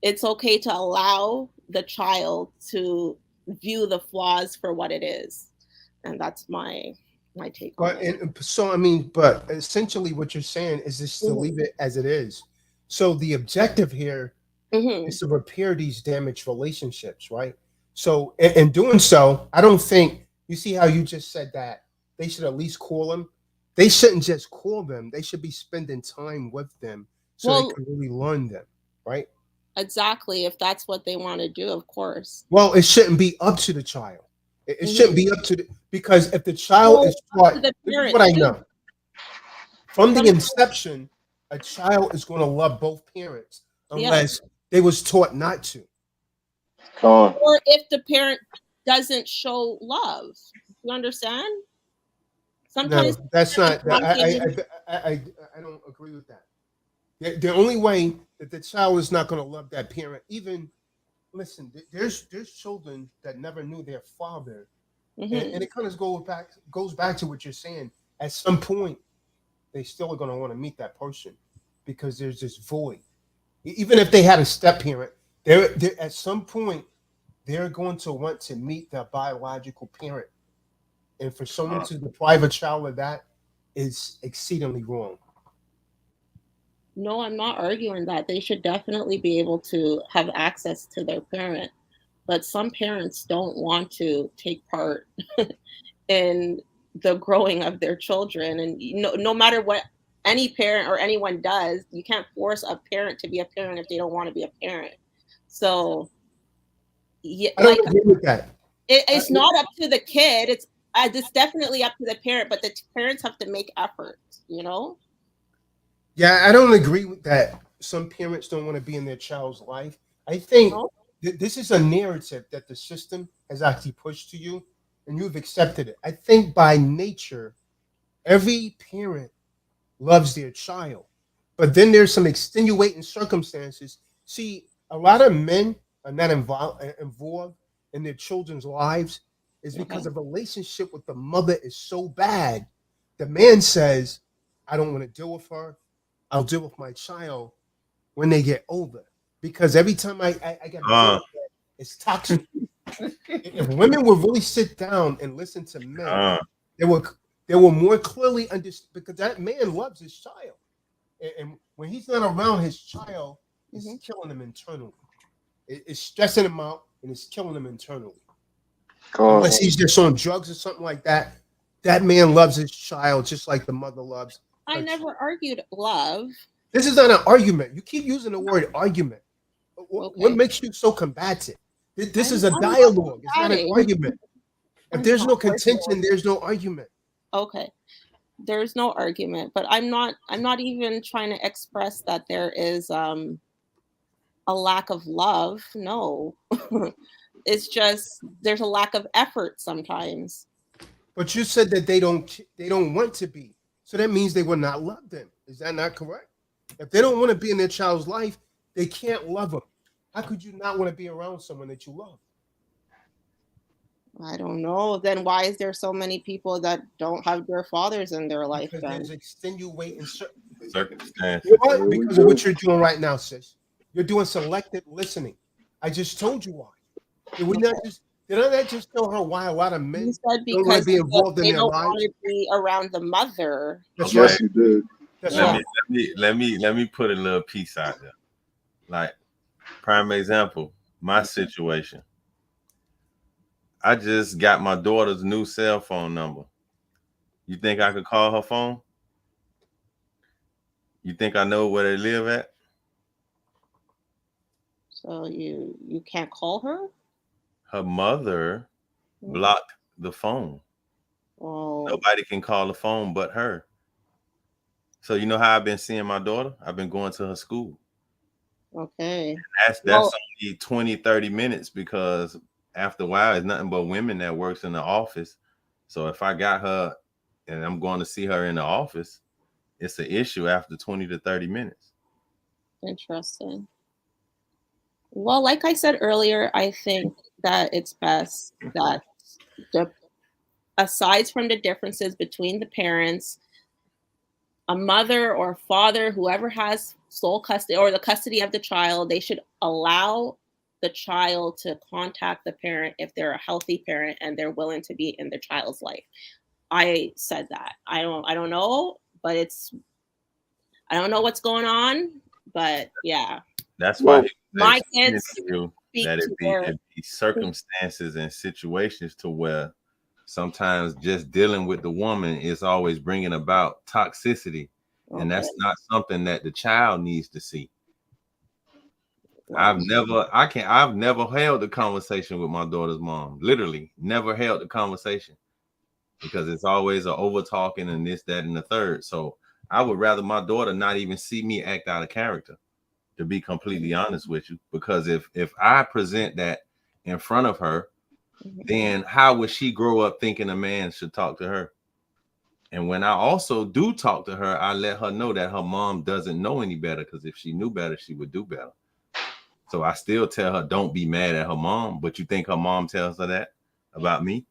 it's okay to allow the child to view the flaws for what it is, and that's my take on But it. and so I mean, but essentially what you're saying is just to leave it as it is. So the objective here Mm-hmm. is to repair these damaged relationships, right? So in doing so, I don't think you see how you just said that they should at least call them. They shouldn't just call them. They should be spending time with them so they Well, can really learn them, right? exactly. If that's what they want to do, of course. Well, it shouldn't be up to the child. It shouldn't Mm-hmm. be up to the because if the child Well, is up to taught, the this is what parent I too. know. From the Some, inception, a child is going to love both parents yeah. unless they was taught not to. Con. Or if the parent doesn't show love, you understand? Sometimes No, that's parents not. want to. I don't agree with that. The only way that the child is not going to love that parent, even listen, there's children that never knew their father, and Mm-hmm. it kind of goes back to what you're saying. At some point, they still are going to want to meet that person because there's this void. Even if they had a step parent, they're at some point they're going to want to meet their biological parent, and for someone to deprive a child of that is exceedingly wrong. No, I'm not arguing that. They should definitely be able to have access to their parent. But some parents don't want to take part in the growing of their children. And no matter what any parent or anyone does, you can't force a parent to be a parent if they don't want to be a parent. So, yeah, I don't like agree with that. I, it's not up to the kid. It's definitely up to the parent, but the parents have to make efforts. You know. yeah, I don't agree with that. Some parents don't want to be in their child's life. I think No? this is a narrative that the system has actually pushed to you, and you've accepted it. I think by nature, every parent loves their child. But then there's some extenuating circumstances. See, a lot of men are not involved in their children's lives is because Uh-huh. the relationship with the mother is so bad. The man says, I don't want to deal with her. I'll deal with my child when they get older. Because every time I got to deal Uh, with that, it's toxic. If women would really sit down and listen to men, uh, they will they will more clearly understand because that man loves his child. And when he's not around his child, it's Hmm. killing him internally. It's stressing him out and it's killing him internally. Con. Unless he's just on drugs or something like that, that man loves his child just like the mother loves I her never child. argued love. This is not an argument. You keep using the word argument. What Okay. makes you so combative? This is a dialogue. It's not an argument. If there's no contention, there's no argument. Okay. There's no argument, but I'm not even trying to express that there is a lack of love. No. It's just there's a lack of effort sometimes. But you said that they don't want to be. So that means they will not love them. Is that not correct? If they don't want to be in their child's life, they can't love them. How could you not want to be around someone that you love? I don't know. Then why is there so many people that don't have their fathers in their life Because then? there's extenuating Circumstances. Why? Because of what you're doing right now, sis. You're doing selective listening. I just told you why. Did I not just tell her why a lot of men You said don't want because to be involved in they their don't lives? want to be around the mother. That's Okay. right. Yes, you did. That's Yeah. right. Let me put a little piece out there. Like, prime example, my situation. I just got my daughter's new cell phone number. You think I could call her phone? You think I know where they live at? So you can't call her? Her mother blocked the phone. Oh, Nobody can call the phone but her. So you know how I've been seeing my daughter? I've been going to her school. okay. That's only 20, 30 minutes because after a while, it's nothing but women that works in the office. So if I got her and I'm going to see her in the office, it's an issue after 20 to 30 minutes. Interesting. Well, like I said earlier, I think that it's best that aside from the differences between the parents, a mother or father, whoever has sole custody or the custody of the child, they should allow the child to contact the parent if they're a healthy parent and they're willing to be in their child's life. I said that. I don't know, but I don't know what's going on, but yeah. That's why my kids that it be circumstances and situations to where sometimes just dealing with the woman is always bringing about toxicity, and that's not something that the child needs to see. I've never held a conversation with my daughter's mom. Literally, never held a conversation because it's always an over talking and this, that, and the third. So I would rather my daughter not even see me act out of character, to be completely honest with you, because if I present that in front of her, then how would she grow up thinking a man should talk to her? And when I also do talk to her, I let her know that her mom doesn't know any better, because if she knew better, she would do better. So I still tell her, don't be mad at her mom. But you think her mom tells her that about me?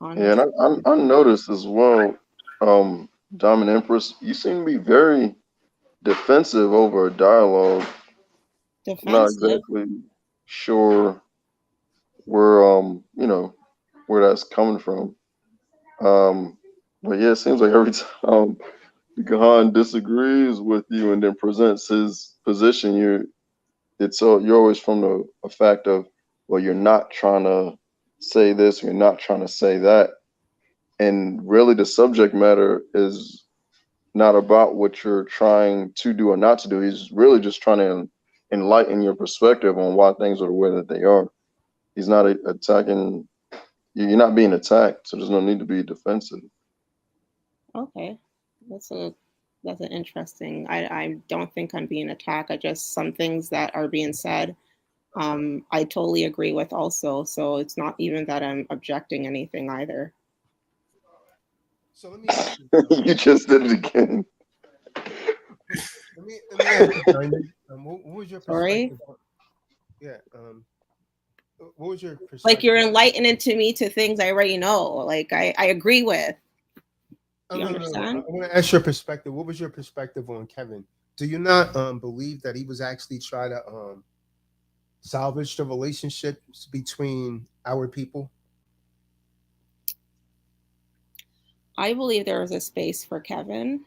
Yeah, and I noticed as well, Diamond Empress, you seem to be very defensive over a dialogue. I'm not exactly sure where where that's coming from. But yeah, it seems like every time Gahan disagrees with you and then presents his position, you're always from a fact of, well, you're not trying to say this, you're not trying to say that. And really the subject matter is not about what you're trying to do or not to do. He's really just trying to enlighten your perspective on why things are the way that they are. He's not attacking. You're not being attacked, so there's no need to be defensive. Okay, that's an interesting. I don't think I'm being attacked. I just some things that are being said, I totally agree with also. So it's not even that I'm objecting anything either. So let me ask you. You just did it again. Let me ask you, Diamond. What was your perspective? Sorry? Yeah. What was your perspective? Like you're enlightening to me to things I already know. Like I agree with. You understand? I want to ask your perspective. What was your perspective on Kevin? Do you not believe that he was actually trying to salvage the relationships between our people? I believe there was a space for Kevin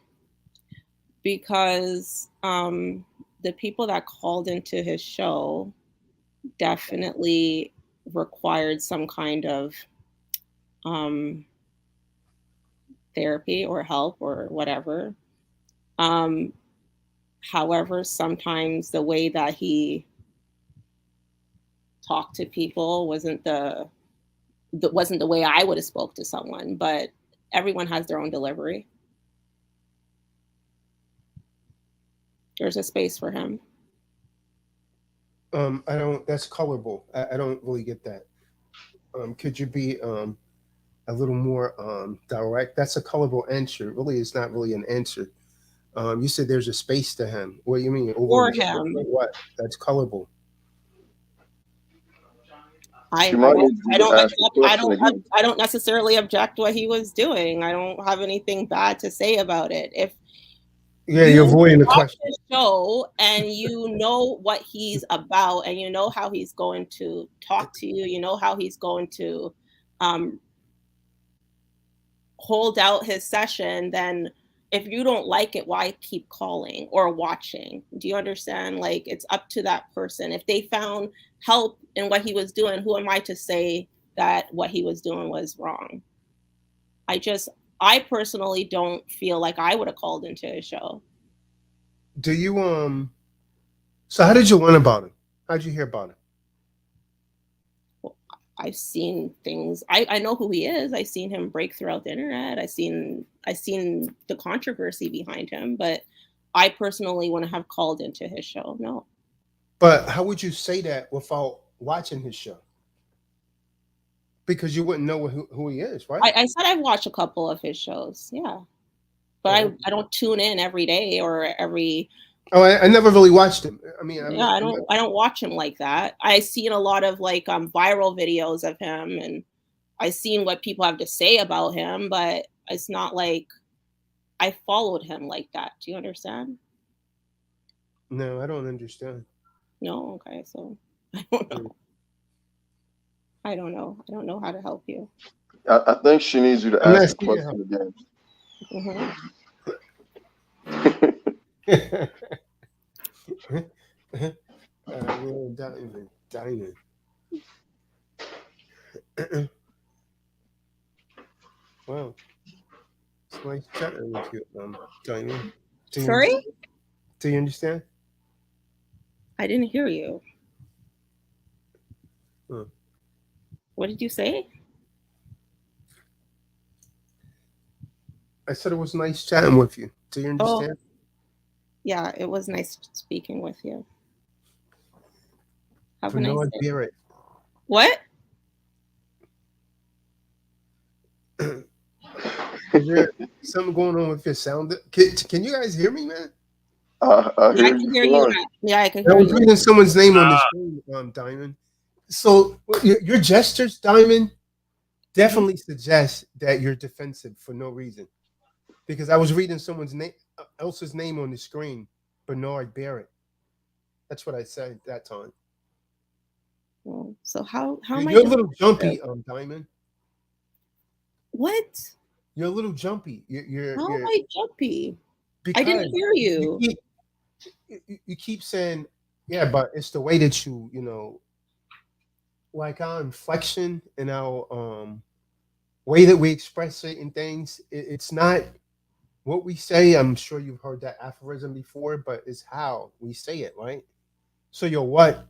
because the people that called into his show definitely required some kind of therapy or help or whatever. However, sometimes the way that he talked to people wasn't the way I would have spoke to someone, but everyone has their own delivery. There's a space for him. I don't. That's colorable. I don't really get that. Could you be a little more direct? That's a colorable answer. Really, it's not really an answer. You said there's a space to him. What do you mean? For Over him. what? That's colorable. She might need I to ask the question again. I don't necessarily object what he was doing. I don't have anything bad to say about it. If Yeah, you're avoiding the watch question. the show and you know what he's about, and you know how he's going to talk to you, you know how he's going to hold out his session, then if you don't like it, why keep calling or watching? Do you understand? Like, it's up to that person. If they found help in what he was doing, who am I to say that what he was doing was wrong? I personally don't feel like I would have called into his show. Do you So how did you learn about him? How did you hear about him? I've seen things. I know who he is. I've seen him break throughout the internet. I've seen the controversy behind him, but I personally wouldn't have called into his show. No. But how would you say that without watching his show? Because you wouldn't know who he is, right? I said I've watched a couple of his shows, yeah. But I don't tune in every day or every. Oh, I never really watched him. I mean, I don't watch him like that. I've seen a lot of like viral videos of him, and I've seen what people have to say about him, but it's not like I followed him like that. Do you understand? No, I don't understand. No, okay, so I don't know. I don't know. I don't know how to help you. I think she needs you to ask the question again. Diamond. Wow. It's nice chatting with you, Diamond. Sorry? Do you understand? I didn't hear you. Huh. What did you say? I said it was nice chatting with you. Do you understand? Oh, yeah, it was nice speaking with you. Have a nice day. Hear it. What? Is there something going on with your sound? Can you guys hear me, man? I can hear you. Yeah, I can hear you. I was you. reading someone's name on the screen, Diamond. So your gestures, Diamond, definitely suggest that you're defensive for no reason. Because I was reading someone's else's name on the screen, Bernard Barrett. That's what I said at that time. Well, so how am You're a little jumpy, Diamond. What? You're a little jumpy. How am I jumpy? I didn't hear you. You keep saying, yeah, but it's the way that you like our inflection and our way that we express certain things. It's not what we say. I'm sure you've heard that aphorism before, but it's how we say it, right? So your what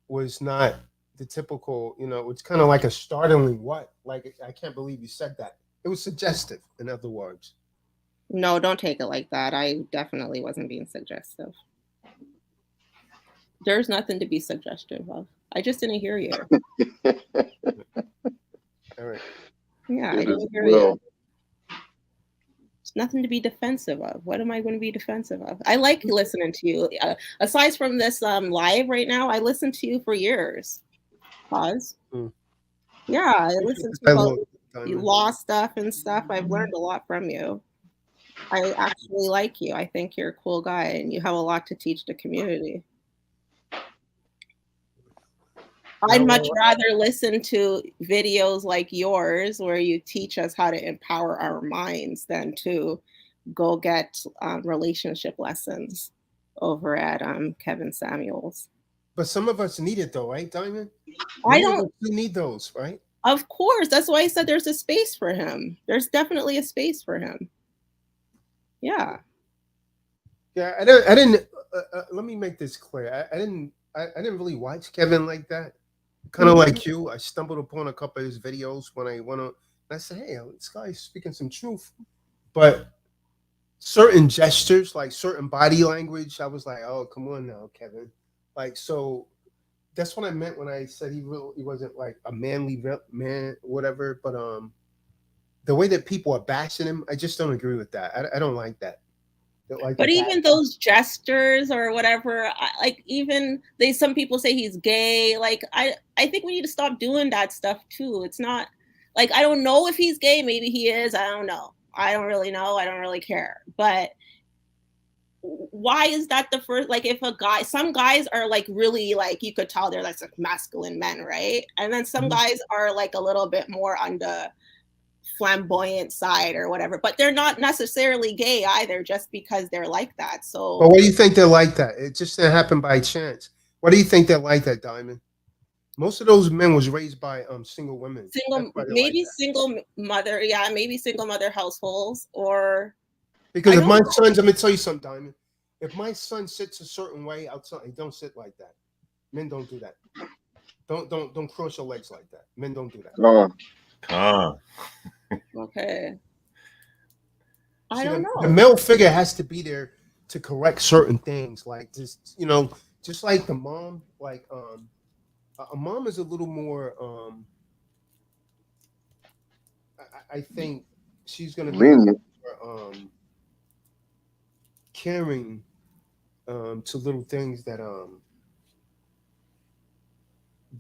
was not the typical, it's kind of like a startling what. Like, I can't believe you said that. It was suggestive, in other words. No, don't take it like that. I definitely wasn't being suggestive. There's nothing to be suggestive of. I just didn't hear you. All right. Yeah, I didn't hear you. There's nothing to be defensive of. What am I going to be defensive of? I like listening to you. Aside from this live right now, I listened to you for years. Pause. Yeah, I listened to you law stuff and stuff. I've learned a lot from you. I actually like you. I think you're a cool guy and you have a lot to teach the community. I'd much rather listen to videos like yours where you teach us how to empower our minds than to go get relationship lessons over at Kevin Samuels. But some of us need it though, right, Diamond? I don't need those, right? Of course. That's why I said there's a space for him. There's definitely a space for him. Yeah. Yeah, I didn't. Let me make this clear. I didn't really watch Kevin like that. Kind of Mhm. like you, I stumbled upon a couple of his videos when I went on. And I said, "Hey, this guy's speaking some truth." But certain gestures, like certain body language, I was like, "Oh, come on now, Kevin." Like, so that's what I meant when I said he wasn't like a manly man, whatever. But the way that people are bashing him, I just don't agree with that. I don't like that. Like the But back. even those gestures or whatever, like even some people say he's gay. Like I think we need to stop doing that stuff too. It's not like I don't know if he's gay. Maybe he is. I don't know. I don't really know. I don't really care. But why is that the first? Like if a guy, some guys are like really like you could tell they're like masculine men, right? And then some guys are like a little bit more on the flamboyant side or whatever, but they're not necessarily gay either just because they're like that. But So why do you think they're like that? It just didn't happen by chance. Why do you think they're like that, Diamond? Most of those men was raised by single women. That's single, why they're like maybe that. single mother, yeah, maybe single mother households, or Because I if my don't know. son's, let me tell you something, Diamond. If my son sits a certain way outside, he don't sit like that. Men don't do that. Don't cross your legs like that. Men don't do that. Con. Okay, I See, don't the know. male figure has to be there to correct certain things, like just just like the mom. Like a mom is a little more. I think she's gonna be a little Lenient. more caring to little things that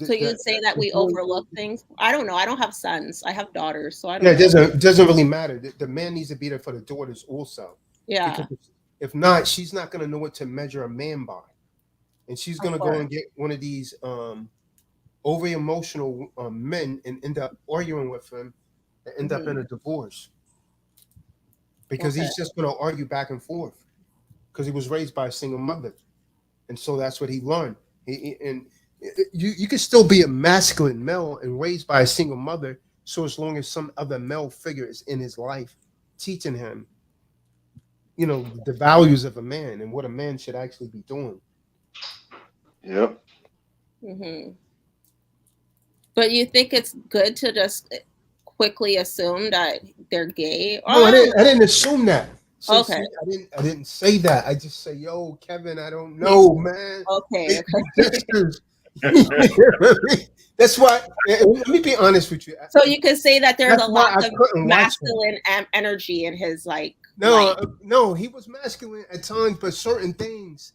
So you'd say that we that overlook things? I don't know. I don't have sons. I have daughters, so I yeah, don't know. it doesn't really matter. The man needs to be there for the daughters also, because Yeah, if not, she's not gonna know what to measure a man by, and she's of gonna go course. and get one of these over emotional men and end up arguing with him and end up in Hmm. a divorce because Okay. he's just gonna argue back and forth because he was raised by a single mother, and so that's what he learned. And you can still be a masculine male and raised by a single mother. So as long as some other male figure is in his life, teaching him, the values of a man and what a man should actually be doing. Yep. Hmm. But you think it's good to just quickly assume that they're gay? No, I Oh, didn't. I didn't assume that. okay. See, I didn't. I didn't say that. I just say, "Yo, Kevin, I don't Maybe. know, man." Okay. Gestures. That's why. Let me be honest with you. So you could say that there's That's a why lack I of couldn't watch him. masculine energy in his like No, life. no, he was masculine at times, but certain things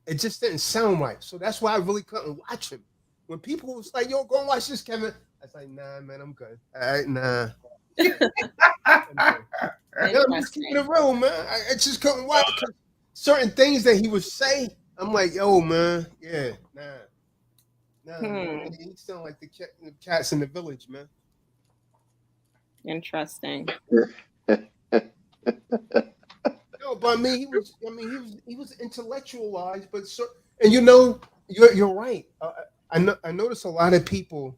it just didn't sound right. So that's why I really couldn't watch him. When people was like, "Yo, go and watch this, Kevin," I was like, "Nah, man, I'm good. All right, nah." I'm good. Yeah, I'm just keeping Interesting. it real, man. I just couldn't watch because certain things that he would say, I'm like, "Yo, man, yeah, nah, man." Hmm. He sound like the cats in the village, man. Interesting. No, but I mean, he was. I mean, he was intellectualized, but and you're right. I notice a lot of people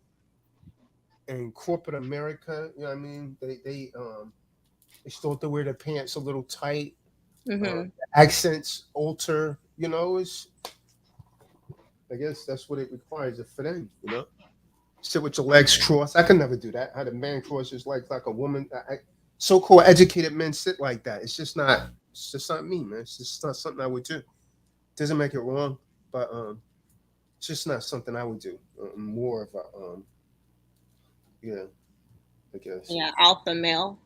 in corporate America. You know what I mean? They start to wear their pants a little tight. Hmm. Accents alter. It's I guess that's what it requires for them. Sit with your legs crossed. I can never do that. How the man cross his legs like a woman. So-called educated men sit like that. It's just not. It's just not me, man. It's just not something I would do. Doesn't make it wrong, but it's just not something I would do. More of a yeah, I guess. Yeah, alpha male.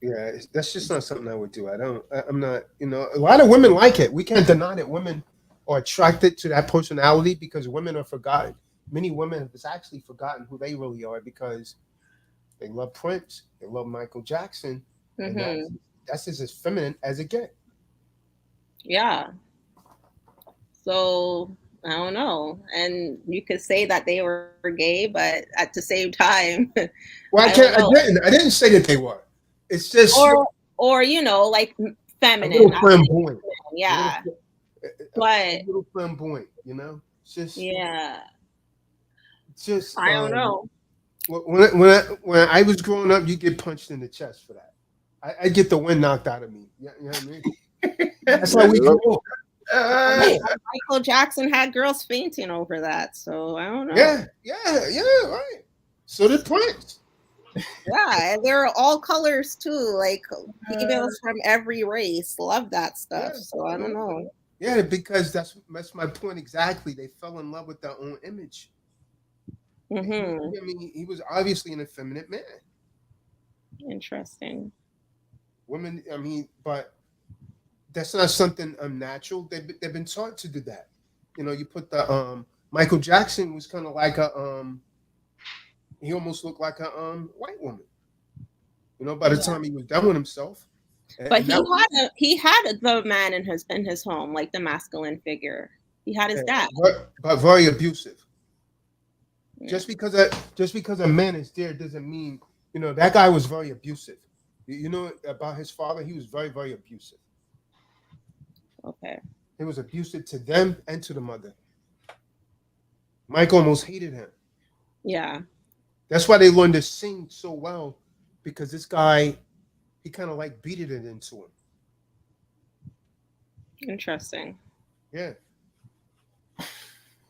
Yeah, that's just not something I would do. I'm not. A lot of women like it. We can't deny that women are attracted to that personality because women are forgotten. Many women have actually forgotten who they really are because they love Prince, they love Michael Jackson, and Hmm. that's as feminine as it gets. Yeah. So I don't know. And you could say that they were gay, but at the same time, Well, I I don't can't. I know. didn't. I didn't say that they were. It's just Or like a feminine. little I would say flamboyant. feminine, A little, yeah. a But little flamboyant. It's just, yeah, it's just. I don't know. When I was growing up, you get punched in the chest for that. I get the wind knocked out of me. You know what I mean? That's how we Yep. grew up. Yeah, Michael Jackson had girls fainting over that, so I don't know. yeah, right. So did Prince. Yeah, and they're all colors too. Like females from every race love that stuff. Yeah, So I don't know. yeah, because that's my point exactly. They fell in love with their own image. Hmm. I mean, he was obviously an effeminate man. Interesting. Women, I mean, but that's not something unnatural. They've been taught to do that. You know, you put the Michael Jackson was kind of like a he almost looked like a white woman. You know, by the Yeah. time he was done with himself, But and that he had the man in his home, like the masculine figure. He had his dad. but very abusive. Yeah. Just because a man is there doesn't mean that guy was very abusive. You know about his father, he was very very abusive. Okay. He was abusive to them and to the mother. Mike almost hated him. Yeah. That's why they learned to sing so well, because this guy, he kind of like beated it into him. Interesting. Yeah.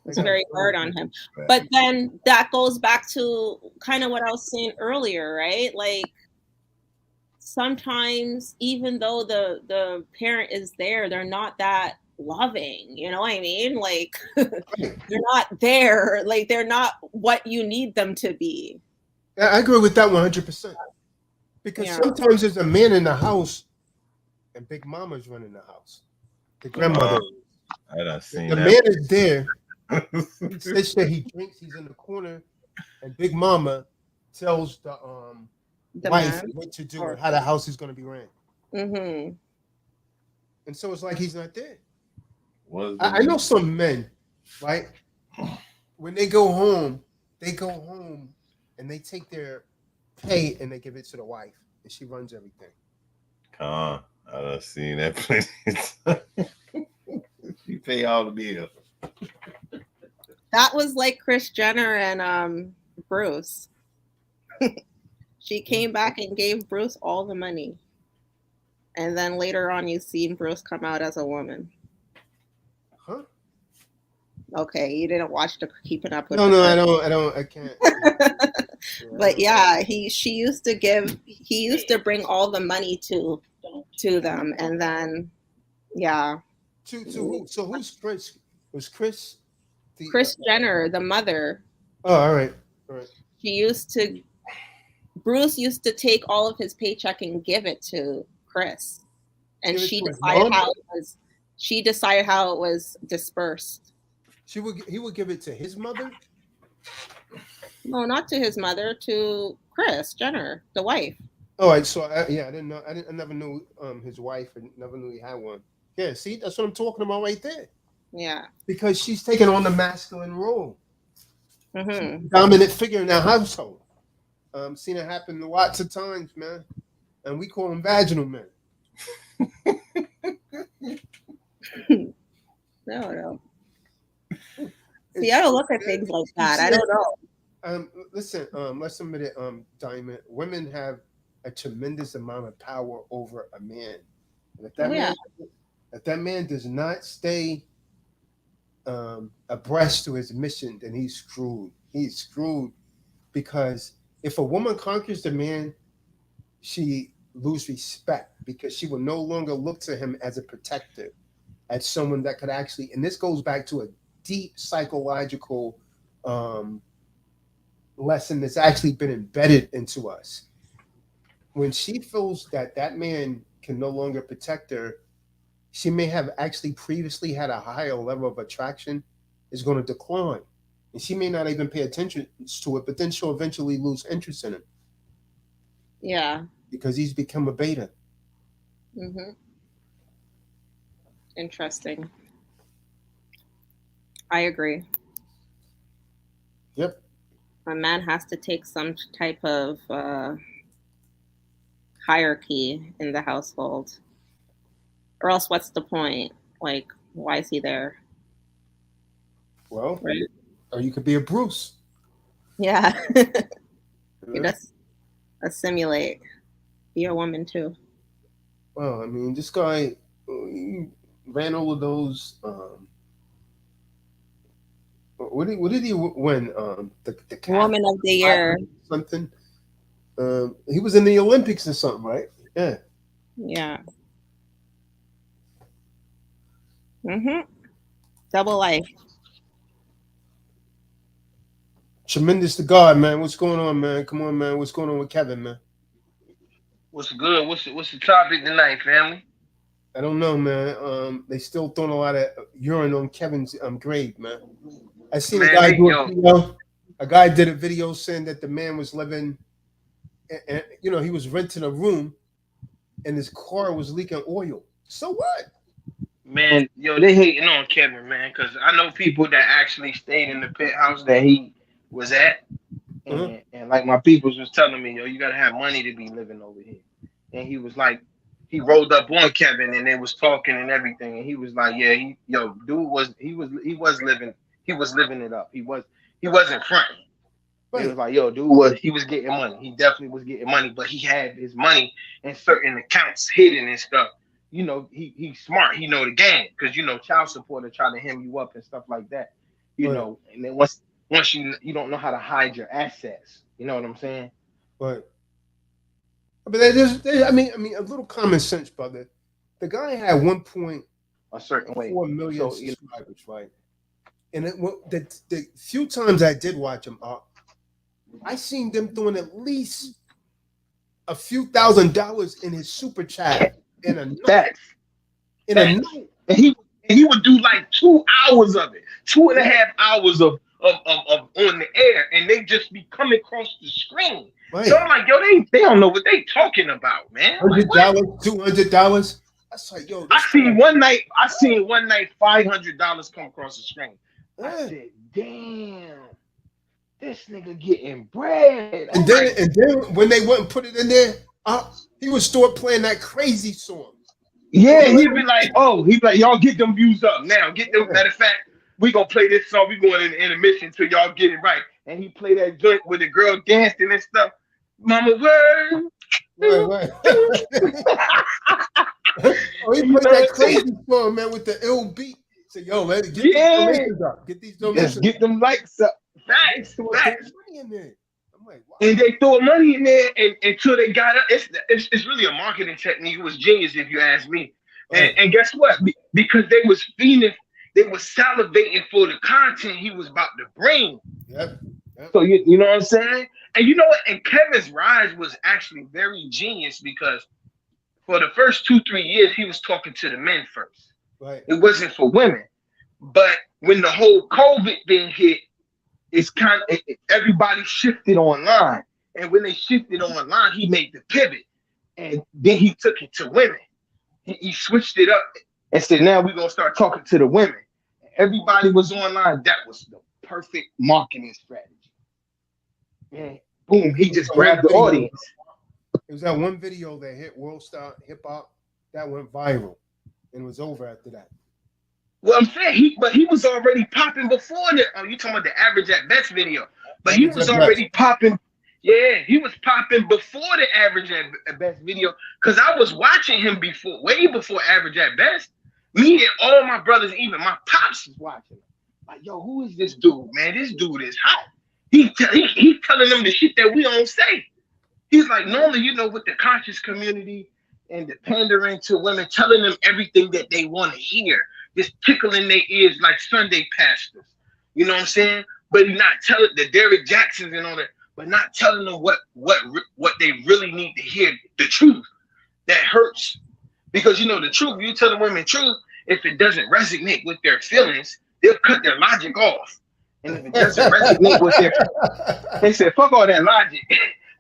It's very hard on him. But then that goes back to kind of what I was saying earlier, right? Like sometimes even though the parent is there, they're not that loving. You know what I mean? Like they're not there. Like they're not what you need them to be. I agree with that 100%. Because Yeah. sometimes there's a man in the house and Big Mama's running the house. The grandmother. I done seen The that. man is there. He sits there, he drinks, he's in the corner, and Big Mama tells the wife man? what to do and how the house is going to be ran. Mm-hmm. And so it's like he's not there. What is I know some men, right? When they go home and they take their pay and they give it to the wife, and she runs everything. Come on. I done seen that place. You pay all the bills. That was like Kris Jenner and Bruce. She came back and gave Bruce all the money. And then later on you see Bruce come out as a woman. Huh? Okay, you didn't watch the Keeping Up with No, the I can't. But yeah, he used to bring all the money to them, and then yeah. To who? So who's Chris? Was Chris the Kris Jenner, the mother, Oh, all right. Bruce used to take all of his paycheck and give it to Chris. And Give it she to his decided mom? how it was dispersed. He would give it to his mother? No, not to his mother, to Kris Jenner, the wife. All right, so I didn't know. I never knew his wife, and never knew he had one. Yeah, see, that's what I'm talking about right there. Yeah. Because she's taking on the masculine role, Mm-hmm. dominant figure in our household. Seen it happen lots of times, man, and we call them vaginal men. No. See, I don't look at things like that. I don't know. Listen, let's admit it, Diamond. Women have a tremendous amount of power over a man, and if that man does not stay abreast to his mission, then he's screwed. He's screwed because if a woman conquers the man, she loses respect because she will no longer look to him as a protector, as someone that could actually. And this goes back to a deep psychological lesson that's actually been embedded into us. When she feels that man can no longer protect her, she may have actually previously had a higher level of attraction is going to decline. And she may not even pay attention to it, but then she'll eventually lose interest in him. Yeah. Because he's become a beta. Mm-hmm. Interesting. I agree. Yep. A man has to take some type of hierarchy in the household. Or else what's the point? Like, why is he there? Well, right. Or you could be a Bruce. Yeah. You just assimilate. Be a woman too. Well, I mean, this guy, he ran all of those. What did he win? The Woman of the Year. something. He was in the Olympics or something, right? Yeah. Yeah. Double life. Tremendous to God, man. What's going on, man? Come on, man. What's going on with Kevin, man? What's good? What's the topic tonight, family? I don't know, man. They still throwing a lot of urine on Kevin's grave, man. I seen a guy do a video. A guy did a video saying that the man was living, and he was renting a room, and his car was leaking oil. So what? Man, they hating on Kevin, man, because I know people that actually stayed in the penthouse that he was at, and like my peoples was telling me, you gotta have money to be living over here. And he was like, he rolled up on Kevin, and they was talking and everything, and he was like, yeah, dude was living it up. He wasn't fronting. Right. He was like, dude he was getting money. He definitely was getting money, but he had his money in certain accounts hidden and stuff. He's smart. He know the game because child support are trying to hem you up and stuff like that. And then once you don't know how to hide your assets. You know what I'm saying? But there's a little common sense, brother. The guy had 1.4 million subscribers, right? And the few times I did watch him, I seen them throwing at least a few $1,000s in his super chat in a night. And he would do like 2 hours of it, 2.5 hours of on the air, and they just be coming across the screen. Right. So I'm like, they don't know what they talking about, man. $100, $200. That's like, I seen one night $500 come across the screen. Yeah. I said, damn, this nigga getting bread. And then when they wouldn't put it in there, he would start playing that crazy song. Yeah, he'd be like, y'all get them views up now. Get them. Matter of fact, we gonna play this song. We going in the intermission till y'all get it right. And he played that joint with the girl dancing and stuff. Mama word. Right. He played that crazy song, man, with the ill beat. So let it get these donations up. Get these donations. Get them likes up. Facts. Money in there. I'm like, wow. And they throw money in there until they got up. It's really a marketing technique. It was genius, if you ask me. And guess what? Because they was fiending, they was salivating for the content he was about to bring. Yep. So you know what I'm saying? And you know what? And Kevin's rise was actually very genius because for the first 2-3 years, he was talking to the men first. Right. It wasn't for women. But when the whole COVID thing hit, it's kind of everybody shifted online. And when they shifted online, he made the pivot. And then he took it to women. He switched it up and said, now we're going to start talking to the women. Everybody was online. That was the perfect marketing strategy. And boom, he just grabbed the audience. It was that one video that hit World Star Hip Hop that went viral, and it was over after that. Well, I'm saying he was already popping before the. Oh, you talking about the Average at Best video? But he was already popping. Yeah, he was popping before the Average at Best video because I was watching him way before Average at Best. Me and all my brothers, even my pops, was watching him. Like, yo, who is this dude, man? This dude is hot. He's telling them the shit that we don't say. He's like, normally, with the conscious community and the pandering to women, telling them everything that they want to hear, just tickling their ears like Sunday pastors. You know what I'm saying? But he's not telling the Derrick Jacksons and all that, but not telling them what they really need to hear, the truth that hurts. Because the truth, you tell the women the truth, if it doesn't resonate with their feelings, they'll cut their logic off. And if it doesn't resonate with they said, fuck all that logic.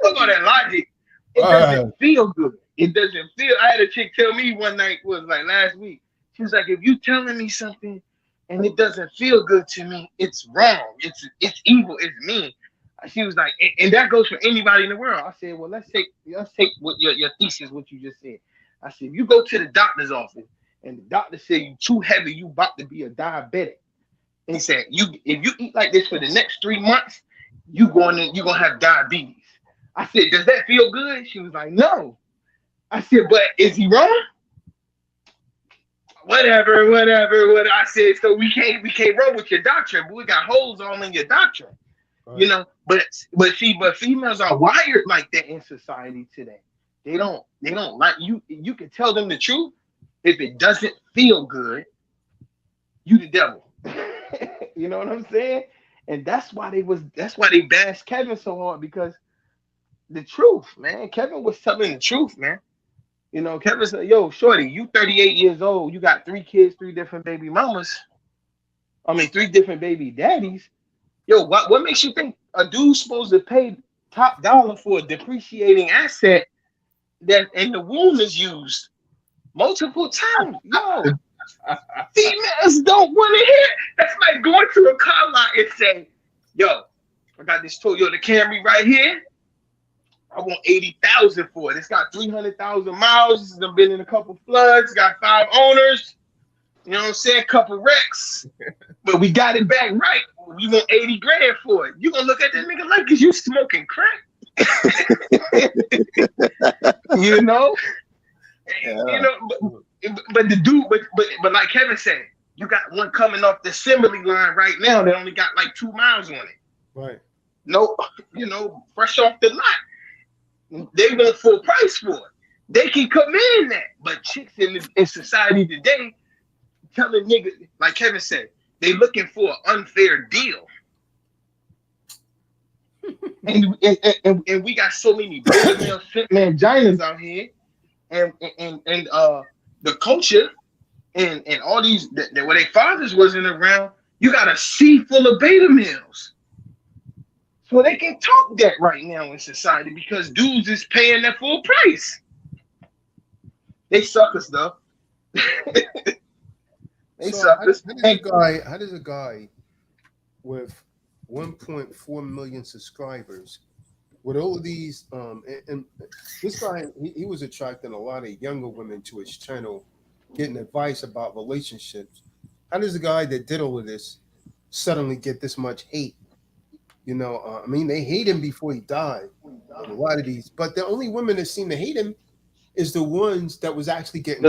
Fuck all that logic. It doesn't feel good. It doesn't feel. I had a chick tell me one night, was like last week. She was like, if you telling me something and it doesn't feel good to me, it's wrong. It's evil. It's mean. She was like, and that goes for anybody in the world. I said, well, let's take what your thesis, what you just said. I said, if you go to the doctor's office and the doctor said you too heavy, you about to be a diabetic. And he said, if you eat like this for the next 3 months, you're gonna have diabetes. I said, does that feel good? She was like, no. I said, but is he wrong? whatever. What I said, so we can't run with your doctrine, but we got holes all in your doctrine. Right. You know, but females are wired like that in society today. They don't like you. You can tell them the truth. If it doesn't feel good, you the devil. You know what I'm saying? And that's why they bashed Kevin so hard, because the truth, man. Kevin was telling the truth, man. You know, Kevin said, "Yo, shorty, you 38 years old. You got 3 kids, 3 different baby mamas. I mean, 3 different baby daddies. Yo, what makes you think a dude's supposed to pay top dollar for a depreciating asset that in the womb is used multiple times? Yo, females don't want to hear. That's like going to a car lot and saying, yo, I got this Toyota Camry right here. I want 80,000 for it. It's got 300,000 miles. It's been in a couple floods. Got 5 owners. You know what I'm saying? Couple wrecks. But we got it back right. We want 80 grand for it. You gonna look at that nigga like, cause you smoking crack. You know? Yeah. You know, but the dude, but like Kevin said, you got one coming off the assembly line right now that only got like 2 miles on it. Right. No, you know, fresh off the lot. They want full price for it. They can command that. But chicks in society today telling niggas, like Kevin said, they looking for an unfair deal. and we got so many big male manginas out here, and the culture and all these that where their fathers wasn't around, you got a sea full of beta males. So they can talk that right now in society because dudes is paying that full price. They suckers though. They suckers. How does a guy with 1.4 million subscribers, with all of these, and this guy, he was attracting a lot of younger women to his channel, getting advice about relationships. How does a guy that did all of this suddenly get this much hate? You know, I mean, they hate him before he died. A lot of these, but the only women that seem to hate him is the ones that was actually getting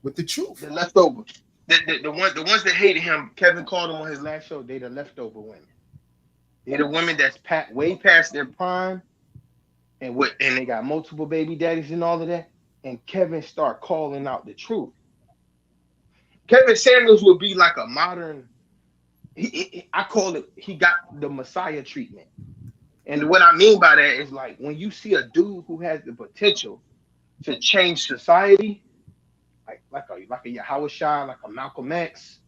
with the truth. The leftover. The ones that hated him, Kevin called them on his last show, they the leftover women. They're the women that's way past their prime, and they got multiple baby daddies and all of that. And Kevin start calling out the truth. Kevin Samuels would be like a modern. I call it. He got the Messiah treatment, and what I mean by that is like when you see a dude who has the potential to change society, like a Yahweh Shai, like a Malcolm X,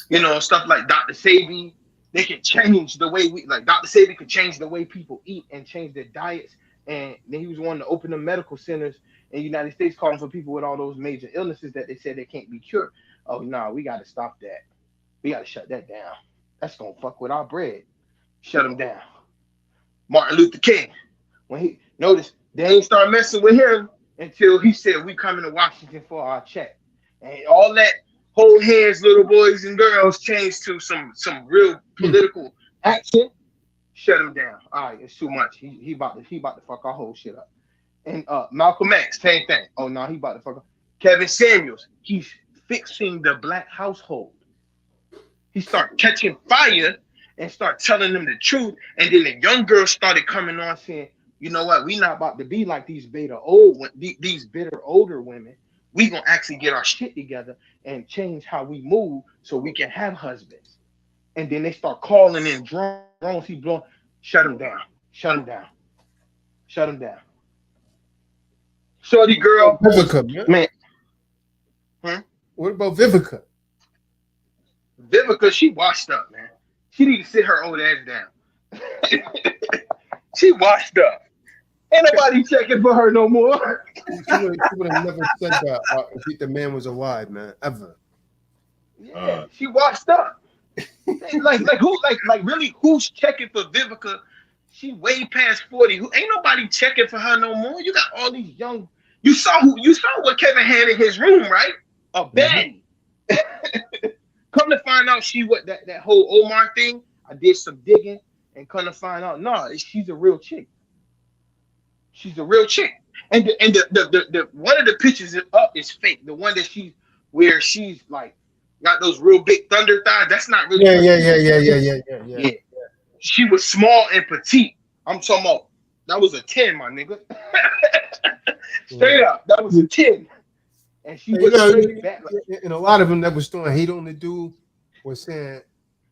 you know, stuff like Dr. Sabi. They can change the way Dr. Sabi could change the way people eat and change their diets. And then he was wanting to open the medical centers in the United States, calling for people with all those major illnesses that they said they can't be cured. Oh, no, we got to stop that. We got to shut that down. That's going to fuck with our bread. Shut them down. Martin Luther King, when he noticed they ain't start messing with him until he said, we coming to Washington for our check. And all that hold hands, little boys and girls, changed to some real political action. Shut him down. All right, it's too much. He about to fuck our whole shit up. And Malcolm X, same thing. Oh no, he about to fuck up. Kevin Samuels, he's fixing the black household. He started catching fire and start telling them the truth. And then the young girls started coming on saying, you know what, we not about to be like these bitter older women. We gonna actually get our shit together and change how we move so we can have husbands. And then they start calling in drones. He blowing. Shut him down. Shut him down. Shut him down. Shorty girl. Vivica, man. What about Vivica? Vivica, she washed up, man. She need to sit her old ass down. She washed up. Ain't nobody checking for her no more. She would have never said that if the man was alive, man, ever. Yeah, she washed up. Really, who's checking for Vivica? She way past 40. Ain't nobody checking for her no more. You got all these young. You saw what Kevin had in his room, right? A bed. Come to find out, that whole Omar thing. I did some digging and come to find out, no, she's a real chick. She's a real chick. And the one of the pictures up is fake. The one that she's where she's like got those real big thunder thighs. That's not really Yeah, her. yeah, yeah, yeah, yeah, yeah, yeah, yeah. Yeah, she was small and petite. I'm talking about that was a 10, my nigga. Straight up, that was a 10. And she You was know, straight back. and a lot of them that was throwing hate on the dude was saying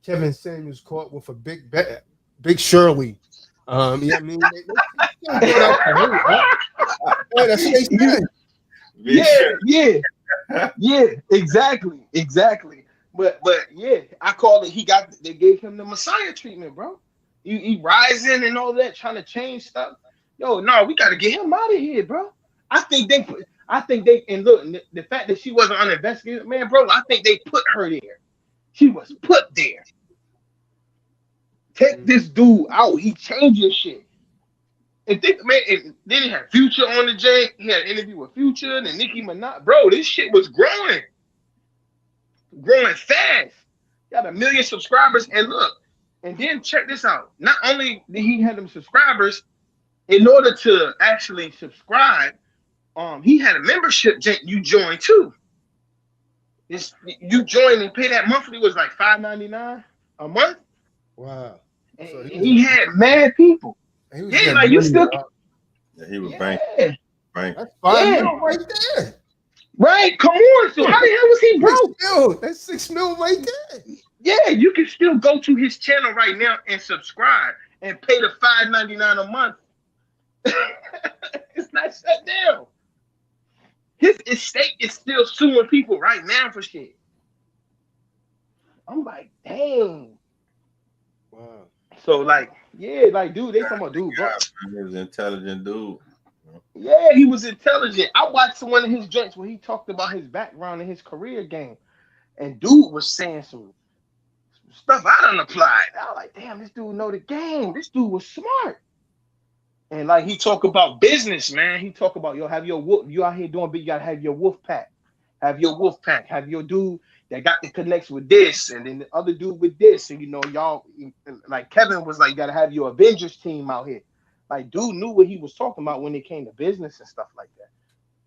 Kevin Samuels caught with a big Shirley. You know what I mean? They still brought out the hate, huh? Yeah, that's what they said. Yeah, yeah, exactly. But yeah, I call it. They gave him the Messiah treatment, bro. He rising and all that, trying to change stuff. Yo, no, we got to get him out of here, bro. I think they, and look, the fact that she wasn't uninvestigated, man, bro. I think they put her there. She was put there. Take this dude out. He changes shit. And think, man, then he had Future on the J. He had an interview with Future and Nicki Minaj. Bro, this shit was growing fast. Got 1 million subscribers. And look, and then check this out. Not only did he have them subscribers, in order to actually subscribe, he had a membership you joined too. You join and pay that monthly was like $5.99 a month. Wow. And So he had mad people. he was Yeah, getting like you money, still. Yeah, he was Yeah. bank. That's 5 Yeah. mil right there. Right, come on. So how the hell was he broke? 6 mil. That's 6 mil right there. Yeah, you can still go to his channel right now and subscribe and pay the $5.99 a month. It's not shut down. His estate is still suing people right now for shit. I'm like, dang. Wow. So like, yeah, like, dude, they talking about dude, bro. He was an intelligent dude. Yeah, he was intelligent. I watched one of his joints where he talked about his background and his career game, and dude was saying some stuff I done applied. I was like, damn, this dude know the game. This dude was smart. And like he talk about business, man. He talk about, yo, have your wolf. You out here doing big, you gotta have your wolf pack. Have your wolf pack. Have your dude that got the connects with this, and then the other dude with this. And you know, y'all, like Kevin was like, you gotta have your Avengers team out here. Like, dude knew what he was talking about when it came to business and stuff like that.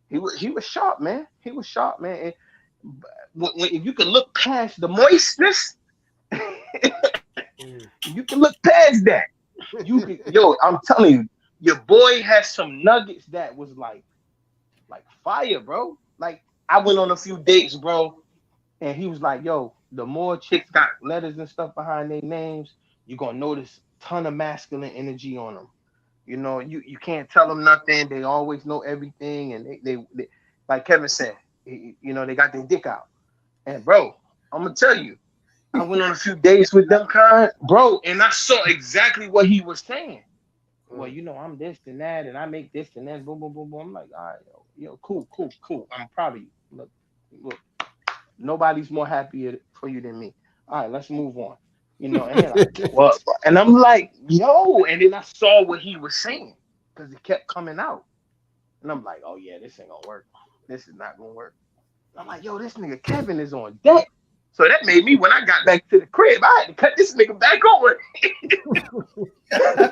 He was sharp, man. He was sharp, man. And if you can look past the moistness, you can look past that. You can, yo, I'm telling you, your boy has some nuggets that was like fire, bro. Like, I went on a few dates, bro, and he was like, yo, the more chicks got letters and stuff behind their names, you're gonna notice a ton of masculine energy on them. You know, you can't tell them nothing. They always know everything, and they like Kevin said, you know, they got their dick out. And bro, I'm gonna tell you, I went on a few days with them kind, bro, and I saw exactly what he was saying. Well, you know, I'm this and that, and I make this and that, boom, boom, boom, boom. I'm like, all right, yo, cool. I'm proud of you. Look, nobody's more happier for you than me. All right, let's move on. You know, and like, well, and I'm like, yo, and then I saw what he was saying because it kept coming out, and I'm like, oh yeah, this ain't gonna work. This is not gonna work. I'm like, yo, this nigga Kevin is on deck. So that made me, when I got back to the crib, I had to cut this nigga back on.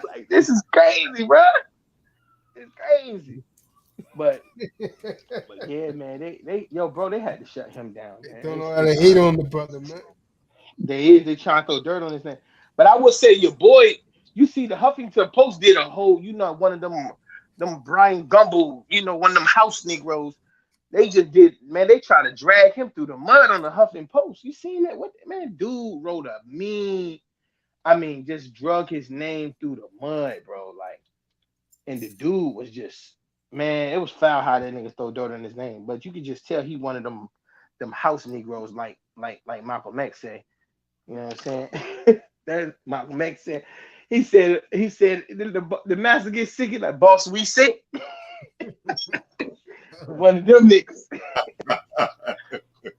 Like, this is crazy, bro. It's crazy. But yeah, man, they bro, they had to shut him down, man. Don't know how to hate on the brother, man. They trying to throw dirt on his name. But I would say your boy, you see the Huffington Post did a whole, you know, one of them Brian Gumble, you know, one of them house Negroes. They just did, man, they try to drag him through the mud on the Huffington Post. You seen that? What, man, dude wrote a mean, I mean, just drug his name through the mud, bro. Like, and the dude was just, man, it was foul how that nigga throw dirt on his name. But you could just tell he one of them house Negroes, like Malcolm X said. You know what I'm saying? That Malcolm X said. He said the master gets sick. He's like, boss, we sick. One of them niggas.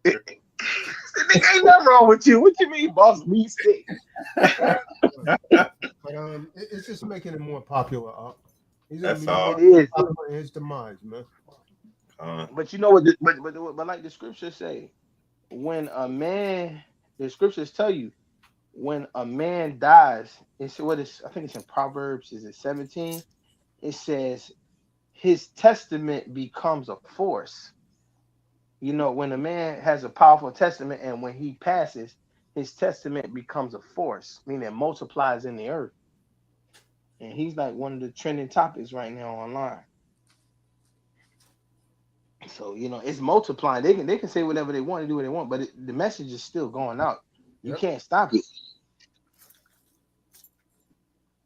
Nigga, ain't nothing wrong with you. What you mean, boss? We sick. But it's just making it more popular. He's That's gonna all. be more popular in his demise, man. But you know what? But like the scriptures say, when a man, the scriptures tell you, when a man dies, it's what is, I think it's in Proverbs, is it 17? It says his testament becomes a force. You know, when a man has a powerful testament and when he passes, his testament becomes a force, meaning it multiplies in the earth. And he's like one of the trending topics right now online. So, you know, it's multiplying. They can say whatever they want to do what they want, but the message is still going out. You Yep. can't stop it.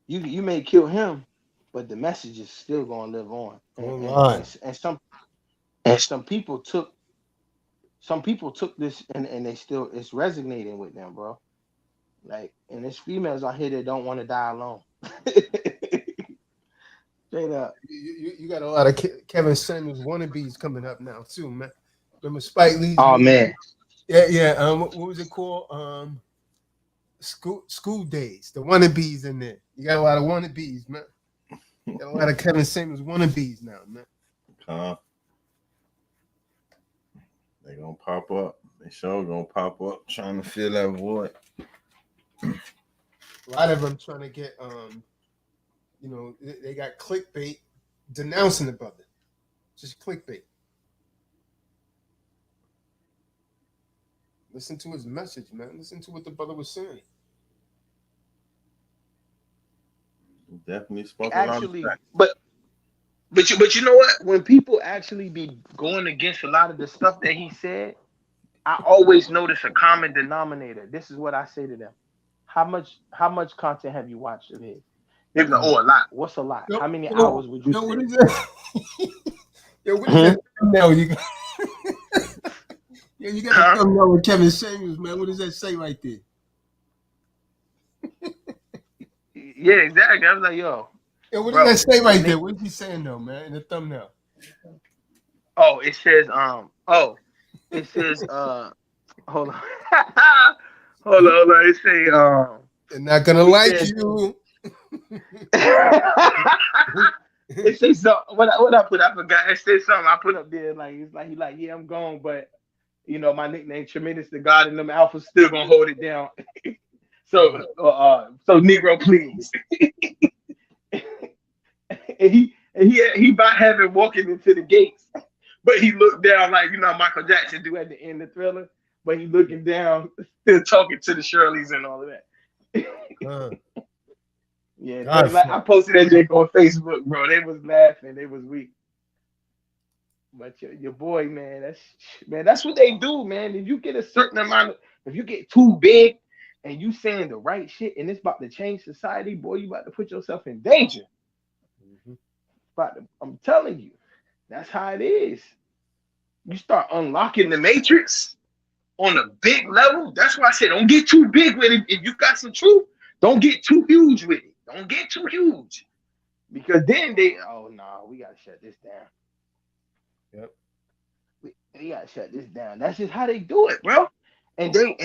You may kill him, but the message is still gonna live on. Online. And some people took this and they still it's resonating with them, bro. Like, and there's females out here that don't want to die alone. Straight up. You got a lot of Kevin Samuels wannabes coming up now too, man. Remember Spike Lee's Oh movie? man. Yeah. What was it called? School Days. The wannabes in there. You got a lot of wannabes, man. You got a lot of Kevin Samuels wannabes now, man. They gonna pop up. They sure gonna pop up trying to fill that void. A lot of them trying to get you know, they got clickbait denouncing the brother. Just clickbait. Listen to his message, man. Listen to what the brother was saying. Definitely spoke Actually, a lot of but you know what? When people actually be going against a lot of the stuff that he said, I always notice a common denominator. This is what I say to them. How much content have you watched of his? They be like, oh, a lot. What's a lot? How many hours would you say? What is that? Yo, what is that thumbnail you got? Yeah, you got a thumbnail with Kevin Samuels, man. What does that say right there? Yeah, exactly. I was like, yo. Yo, what does that say right there? What is he saying though, man? In the thumbnail. Oh, it says it says hold on. hold on. It say they're not gonna like you. It says so what I put, I forgot. It says something I put up there, like it's like he like, yeah, I'm gone, but you know, my nickname Tremendous to God and them alphas still gonna hold it down. So Negro, please. and he by heaven walking into the gates, but he looked down like, you know, Michael Jackson do at the end of Thriller, but he looking down, still talking to the Shirleys and all of that. Yeah, like, I posted that Jake on Facebook, bro. They was laughing, they was weak. But your boy, man, that's what they do, man. If you get a certain amount if you get too big and you saying the right shit and it's about to change society, boy, you about to put yourself in danger. I'm telling you, that's how it is. You start unlocking the matrix on a big level. That's why I said don't get too big with it. If you got some truth, don't get too huge with it. Don't get too huge. Because then we gotta shut this down. Yep. We gotta shut this down. That's just how they do it, bro. And they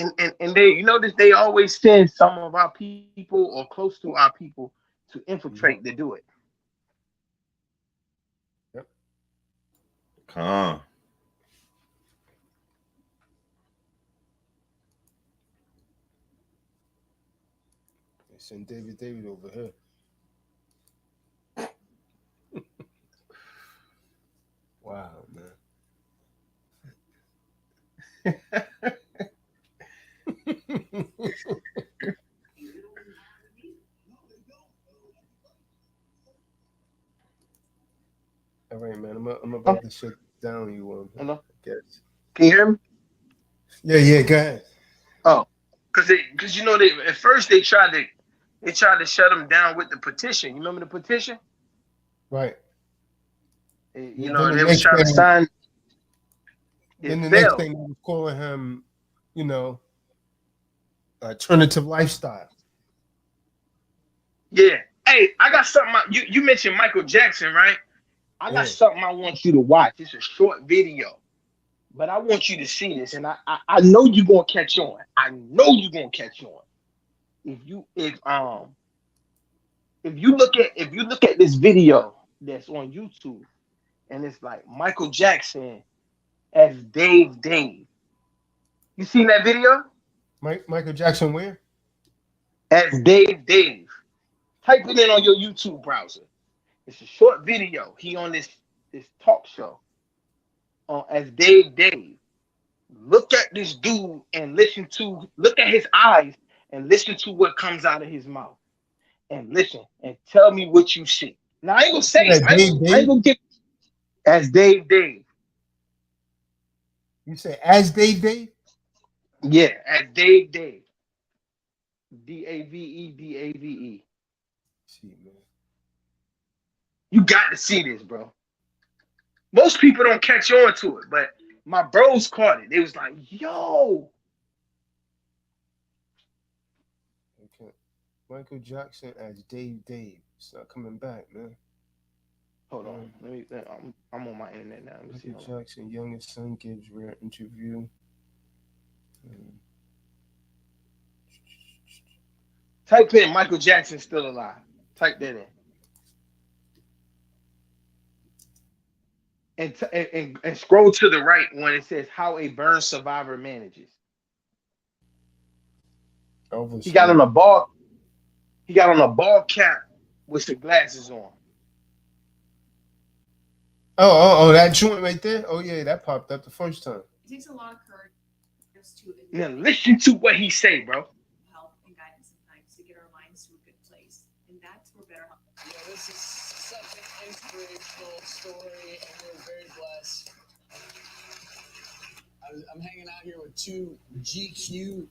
you notice they always send some of our people or close to our people to infiltrate to do it. Yep. Calm. They send David over here. Wow, man. All right, man. I'm about to shut down you. Hello? I guess. Can you hear me? Yeah. Go ahead. Oh, because you know at first they tried to shut them down with the petition. You remember the petition? Right. You know, they was trying to sign. Then the next thing they was calling him, you know, alternative lifestyle. Yeah. Hey, I got something. You mentioned Michael Jackson, right? I got something I want you to watch. It's a short video, but I want you to see this, and I know you're gonna catch on. I know you're gonna catch on. If you look at this video that's on YouTube, and it's like Michael Jackson as Dave. You seen that video? Michael Jackson where? As Dave. Type it in on your YouTube browser. It's a short video. He on this talk show as Dave. Look at this dude and look at his eyes and listen to what comes out of his mouth. And listen and tell me what you see. Now I ain't gonna say That Dave I ain't Dave? gonna get as Dave. You say as Dave Dave? Yeah, as Dave. Dave. See, man. You got to see this, bro. Most people don't catch on to it, but my bros caught it. They was like, yo. Okay. Michael Jackson as Dave Dave. It's not coming back, man. Hold on. I'm on my internet now. Let me see. Michael Jackson, youngest son, gives rare interview. Type in Michael Jackson still alive. Type that in. And scroll to the right when it says how a burn survivor manages. Elvis. He got on a ball. He got on a ball cap with some glasses on. Oh, that joint right there? Oh, yeah, that popped up the first time. It takes a lot of courage to Now listen to what he say, bro. help and guidance sometimes to get our minds to a good place. And that's where better help. Yeah, this is such an inspirational story, and we're very blessed. I'm hanging out here with two GQ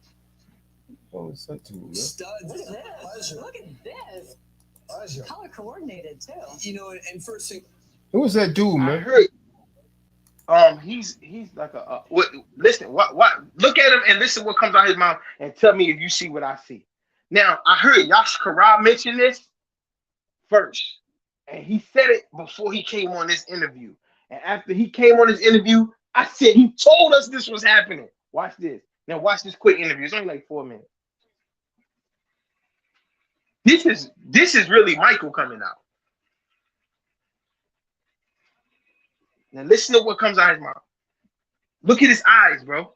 Oh, it's that dude, man. studs. Look at this. Pleasure. Look at this. Pleasure. Color coordinated too. You know, and first thing, Who was that dude, I man? heard. He's like a. Listen, what? Look at him and listen what comes out his mouth and tell me if you see what I see. Now I heard Yash Karab mention this first, and he said it before he came on this interview. And after he came on this interview, I said he told us this was happening. Watch this. Now watch this quick interview. It's only like 4 minutes. This is really Michael coming out. Now listen to what comes out of his mouth. Look at his eyes, bro.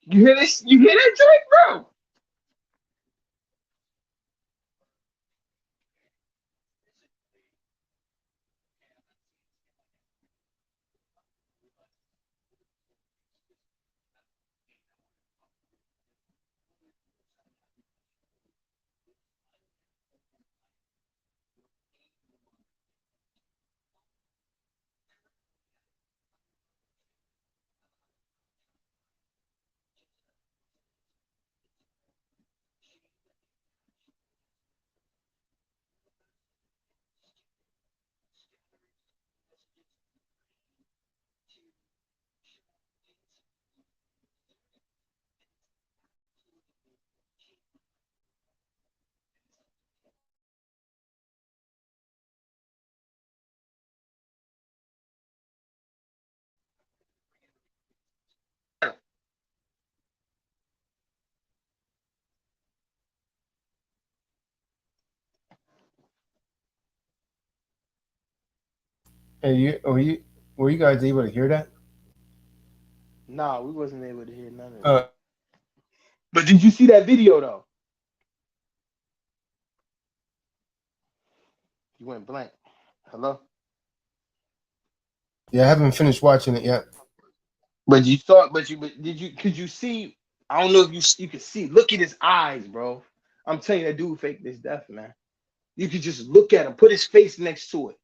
You hear this? You hear that joint, bro? Hey, were you guys able to hear that? Nah, we wasn't able to hear none of Uh, that. But did you see that video though? You went blank. Hello? yeah, I haven't finished watching it yet. But you saw it, but did you could you see? I don't know if you could see. Look at his eyes, bro. I'm telling you, that dude faked this death, man. You could just look at him, put his face next to it.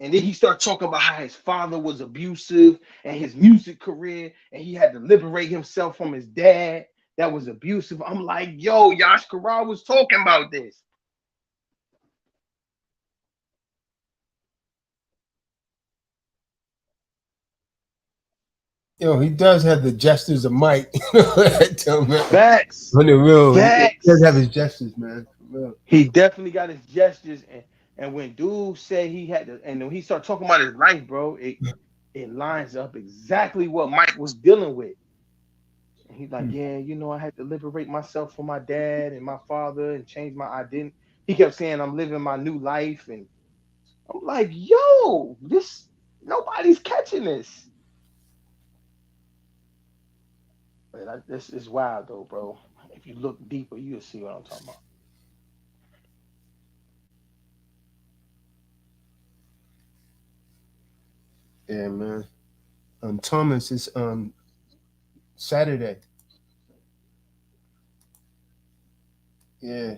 And then he started talking about how his father was abusive and his music career, and he had to liberate himself from his dad that was abusive. I'm like, yo, Yash Karar was talking about this. Yo, he does have the gestures of Mike. Tell me. Facts. On the real, he Facts. does have his gestures, man. For real. He definitely got his gestures, and when dude said he had to, and when he started talking about his life, bro, it lines up exactly what Mike was dealing with. And He's like, yeah, I had to liberate myself from my dad and my father and change my identity. He kept saying I'm living my new life, and I'm like, yo, this nobody's catching this. This is wild though, bro. If you look deeper, you'll see what I'm talking about. Yeah, man. Thomas is Saturday. Yeah.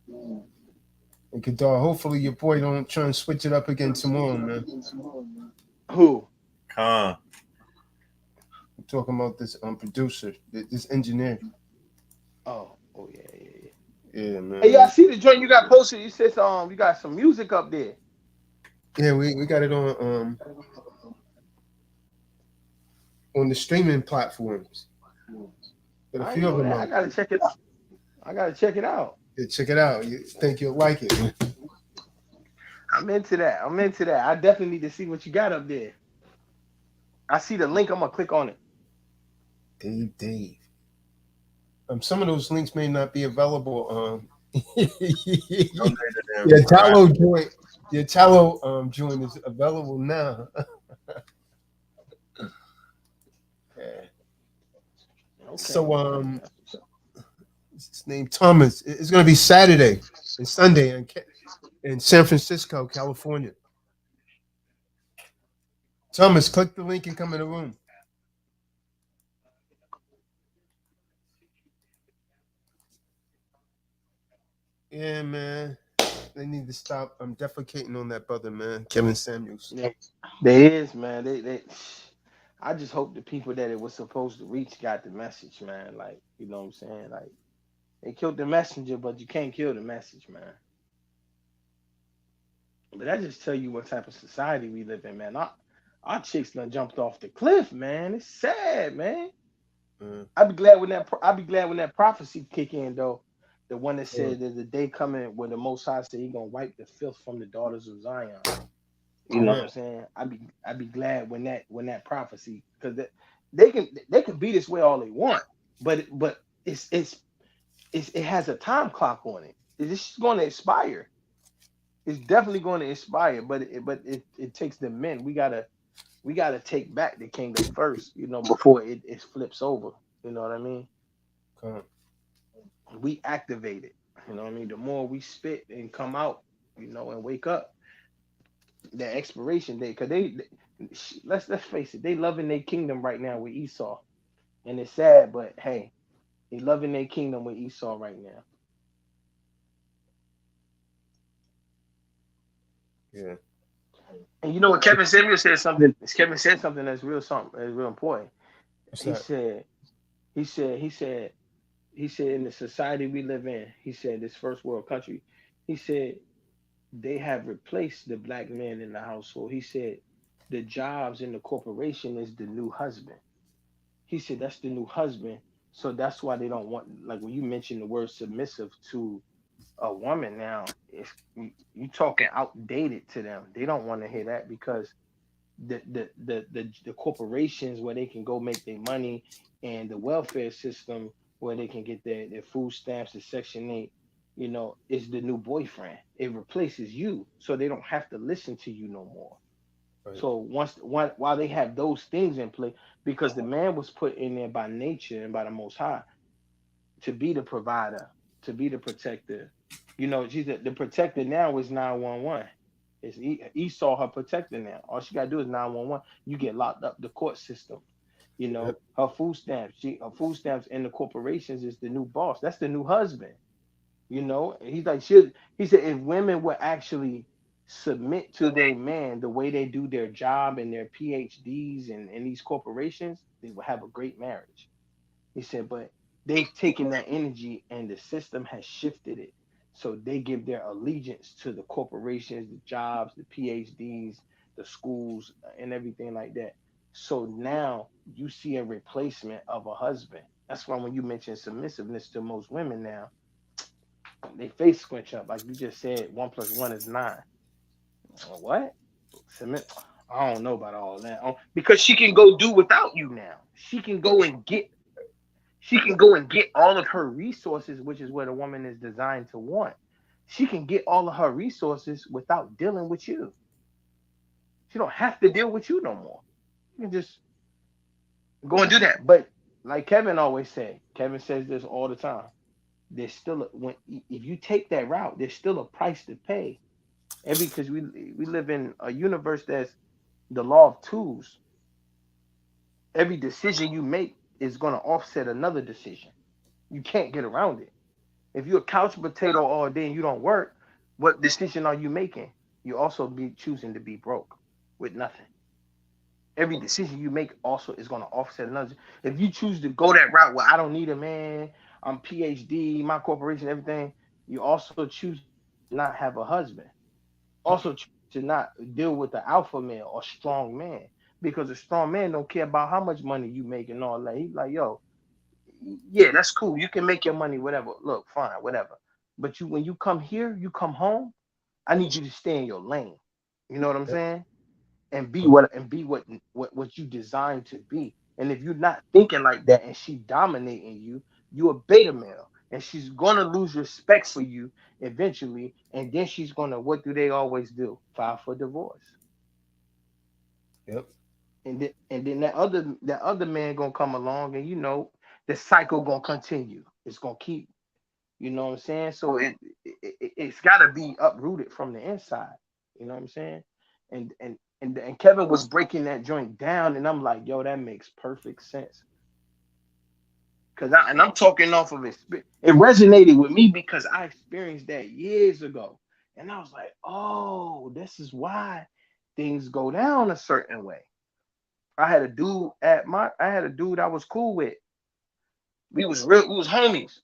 And Kadar, hopefully your boy don't try and switch it up again tomorrow, man. Who? Con. I'm talking about this producer, this engineer. Oh yeah, yeah, yeah. Yeah, Hey, y'all man. see the joint you got posted? You said you got some music up there. Yeah, we got it on the streaming platforms. Got a I few ain't of know them that. I out. gotta check it. I gotta check it out. Yeah, check it out. You think you'll like it? I'm into that. I'm into that. I definitely need to see what you got up there. I see the link. I'm gonna click on it. Dave. Some of those links may not be available. No later than Your Friday. Tallow joint, your Tallow joint is available now. Yeah. Okay. So his name Thomas. It's gonna be Saturday and Sunday in San Francisco, California. Thomas, click the link and come in the room. Yeah, man. They need to stop. I'm defecating on that brother, man. Kevin Samuels. Yeah, there is, man. They. I just hope the people that it was supposed to reach got the message, man. Like, you know what I'm saying? Like, they killed the messenger, but you can't kill the message, man. But that just tell you what type of society we live in, man. Our chicks done jumped off the cliff, man. It's sad, man. Mm, I'd be glad when that prophecy kick in though. The one that mm, said there's a day coming where the Most High said He gonna wipe the filth from the daughters of Zion. You know what amen. I'm saying? I'd be glad when that prophecy, because they can be this way all they want, but it has a time clock on it. It's just going to expire. It's definitely going to expire, but it takes the men. We gotta take back the kingdom first, before it flips over. You know what I mean? Come. We activate it. You know what I mean? The more we spit and come out, and wake up, that expiration date, because let's face it, they loving their kingdom right now with Esau, and it's sad, but hey, they loving their kingdom with Esau right now. Yeah. And you know what? Kevin Samuel said something. Kevin said something that's real important. What's He that? said, he said, he said, he said, in the society we live in, he said, this first world country, he said, they have replaced the black man in the household. He said, the jobs in the corporation is the new husband. He said that's the new husband. So that's why they don't want, like when you mention the word submissive to a woman now, if you talking outdated to them, they don't want to hear that, because the corporations where they can go make their money, and the welfare system where they can get their food stamps, the Section 8, is the new boyfriend. It replaces you, so they don't have to listen to you no more. Right. So while they have those things in play, because the man was put in there by nature and by the Most High to be the provider, to be the protector. The protector now is 911. It's Esau, her protector now. All she gotta do is 911. You get locked up. The court system. Yep. Her food stamps. Her food stamps in the corporations is the new boss. That's the new husband. And he's like, he said, if women would actually submit to their man the way they do their job and their PhDs and in these corporations, they would have a great marriage. He said, but they've taken that energy and the system has shifted it. So they give their allegiance to the corporations, the jobs, the PhDs, the schools, and everything like that. So now you see a replacement of a husband. That's why when you mention submissiveness to most women now, they face squinch up. Like you just said, 1+1 is 9. What? Submit? I don't know about all that. Because she can go do without you now. She can go and get all of her resources, which is what a woman is designed to want. She can get all of her resources without dealing with you. She don't have to deal with you no more. You can just go and do that. But like Kevin always said, Kevin says this all the time. There's still if you take that route, there's still a price to pay. Because we live in a universe that's the law of twos. Every decision you make is going to offset another decision. You can't get around it. If you're a couch potato all day and you don't work, what decision are you making? You also be choosing to be broke with nothing. Every decision you make also is going to offset another. If you choose to go that route where I don't need a man, I'm PhD, my corporation, everything, you also choose to not have a husband. Also choose to not deal with the alpha male or strong man, because a strong man don't care about how much money you make and all that. He's like, yo, yeah, that's cool. You can make your money, whatever. Look, fine, whatever. But when you come here, you come home, I need you to stay in your lane. You know what I'm saying? And be what you designed to be. And if you're not thinking like that and she dominating you, you a beta male. And she's gonna lose respect for you eventually. And then she's gonna, what do they always do? File for divorce. Yep. And then that other man gonna come along, and the cycle gonna continue. It's gonna keep, you know what I'm saying? So it's gotta be uprooted from the inside. You know what I'm saying? And Kevin was breaking that joint down, and I'm like, yo, that makes perfect sense. I'm talking off of it. It resonated with me because I experienced that years ago, and I was like, oh, this is why things go down a certain way. I had a dude I was cool with. We was homies.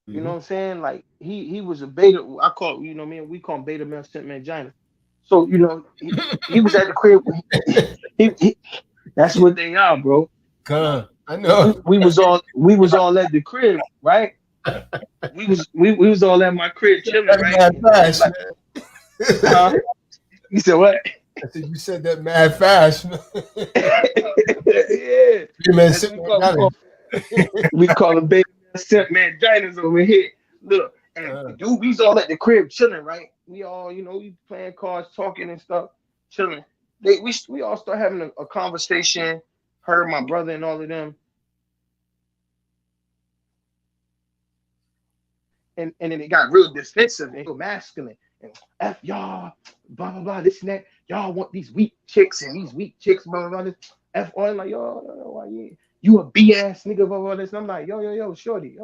You know what I'm saying? Like he was a beta. I call, man, we call him beta male simp mangina. So he was at the crib. He that's what they are, bro. I know. We was all at the crib, right? We was all at my crib chilling, That right? mad fast, Like, man. huh? You said what? I said you said that mad fast, man. Yeah. You man, That's sit what back down. we call them beta simp manginas over here. Look, and dude, we's all at the crib chilling, right? We all, we playing cards, talking and stuff, chilling. We all start having a conversation. Her, my brother, and all of them. And then it got real defensive and real masculine. And F y'all, blah blah blah, this and that. Y'all want these weak chicks and these weak chicks, blah blah blah. F all like, yo, why you a B ass nigga, blah blah this. And I'm like, yo, shorty,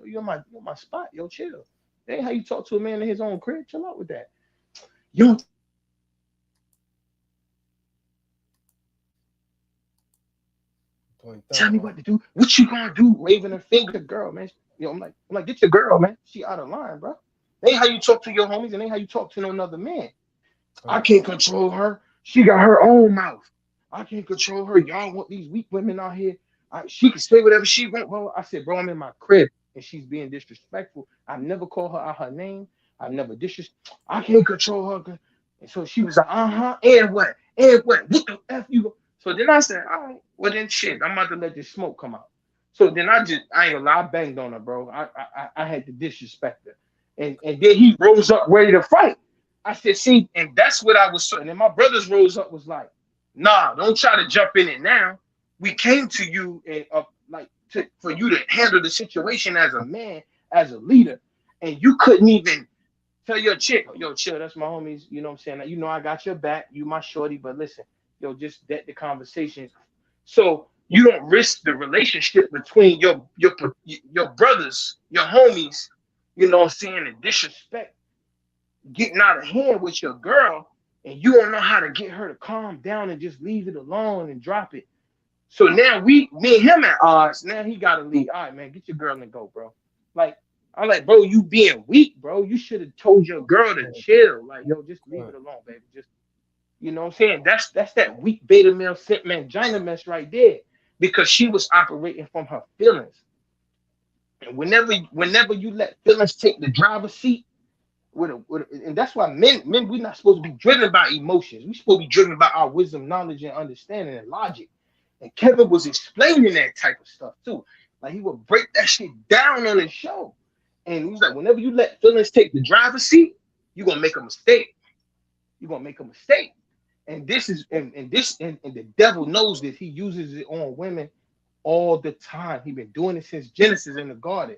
you're my spot, yo, chill. That ain't how you talk to a man in his own crib. Chill out with that. You don't tell me what to do. What you gonna do? Waving her finger, girl, man. I'm like, get your girl, man. She out of line, bro. Ain't how you talk to your homies, and ain't how you talk to no another man. I can't control her. She got her own mouth. I can't control her. Y'all want these weak women out here. She can say whatever she want, bro. I said, bro, I'm in my crib, and she's being disrespectful. I never call her out her name. I never I can't control her. And so she was like, and what? And what? What the F you? So then I said, all right, well then shit, I'm about to let this smoke come out. So then I ain't gonna lie, I banged on her, bro. I had to disrespect her. And then he rose up ready to fight. I said, see, and that's what I was saying. And then my brothers rose up, was like, nah, don't try to jump in it now. We came to you and for you to handle the situation as a man, as a leader, and you couldn't even tell your chick, yo, chill, that's my homies. You know what I'm saying? You know I got your back. You my shorty, but listen, yo, just that the conversation. So you don't risk the relationship between your brothers, your homies, you know what I'm saying, and disrespect getting out of hand with your girl, and you don't know how to get her to calm down and just leave it alone and drop it. So now me and him at odds. Now he gotta leave. All right, man, get your girl and go, bro. Like, I'm like, bro, you being weak, bro. You should have told your girl to chill. Like, yo, just leave it alone, baby. Just, you know what I'm saying? That's that weak beta male simp mangina mess right there. Because she was operating from her feelings. And whenever you let feelings take the driver's seat, and that's why men, we're not supposed to be driven by emotions. We're supposed to be driven by our wisdom, knowledge, and understanding and logic. And Kevin was explaining that type of stuff too. Like he would break that shit down on his show. And he's like, whenever you let feelings take the driver's seat, you're gonna make a mistake. You're gonna make a mistake. And this is and the devil knows this. He uses it on women all the time. He been doing it since Genesis in the garden.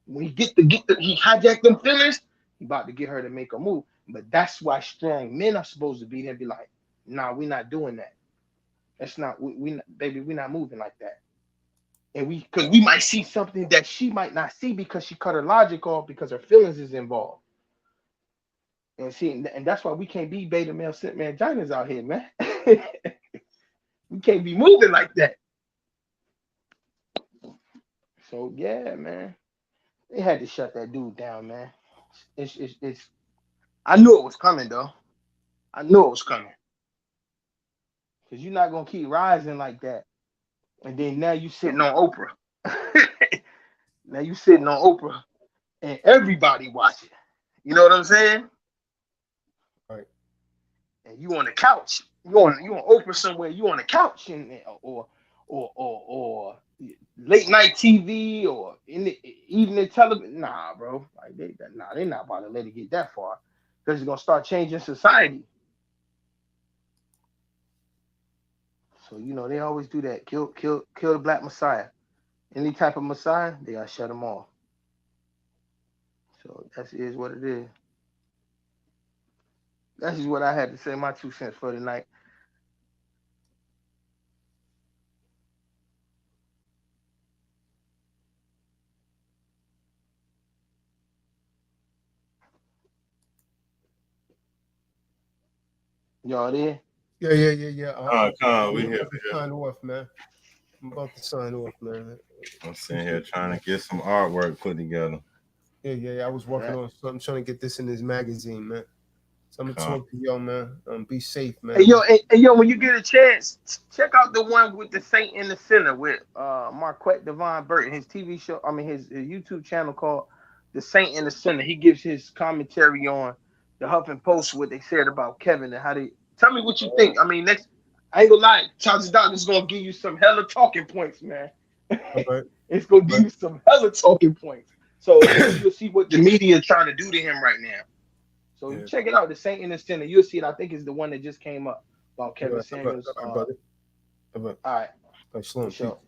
When he he hijacked them feelings, he about to get her to make a move. But that's why strong men are supposed to be there and be like, nah, we're not doing that. That's not baby, we're not moving like that. And because we might see something that she might not see because she cut her logic off because her feelings is involved. And see, and that's why we can't be beta male simp manginas out here, man. We can't be moving like that. So yeah, man, they had to shut that dude down, man. It's I knew it was coming though. I knew it was coming. Cause you're not gonna keep rising like that. And then now you sitting on Oprah. Now you sitting on Oprah and everybody watching. You know what I'm saying? Right. And you on the couch. You on Oprah somewhere. You on the couch and or late night TV or in the evening television. Nah, bro. Like they're not about to let it get that far because it's gonna start changing society. So they always do that. Kill the black messiah. Any type of messiah, they gotta shut them off. So that is what it is. That's just what I had to say. My 2 cents for tonight. Y'all there? Yeah. We I'm here. about to sign off, man. I'm about to sign off, man. I'm sitting here trying to get some artwork put together. Yeah. I was working on something, trying to get this in this magazine, man. So I'm gonna talk to y'all, man. Be safe, man. Hey, yo, when you get a chance, check out the one with the Saint in the Center with Marquette Devon Burton, his TV show. I mean, his YouTube channel called The Saint in the Center. He gives his commentary on the Huffington Post, what they said about Kevin and how they. Tell me what you think. I mean, I ain't gonna lie, Tazadoctrine is gonna give you some hella talking points, man. Right. It's gonna give you some hella talking points. So you'll see what the media is trying to do to him right now. So you check it out, The Saint in the Center. You'll see it. I think it's the one that just came up about Kevin Samuels. All right. All right. Shalom. For sure.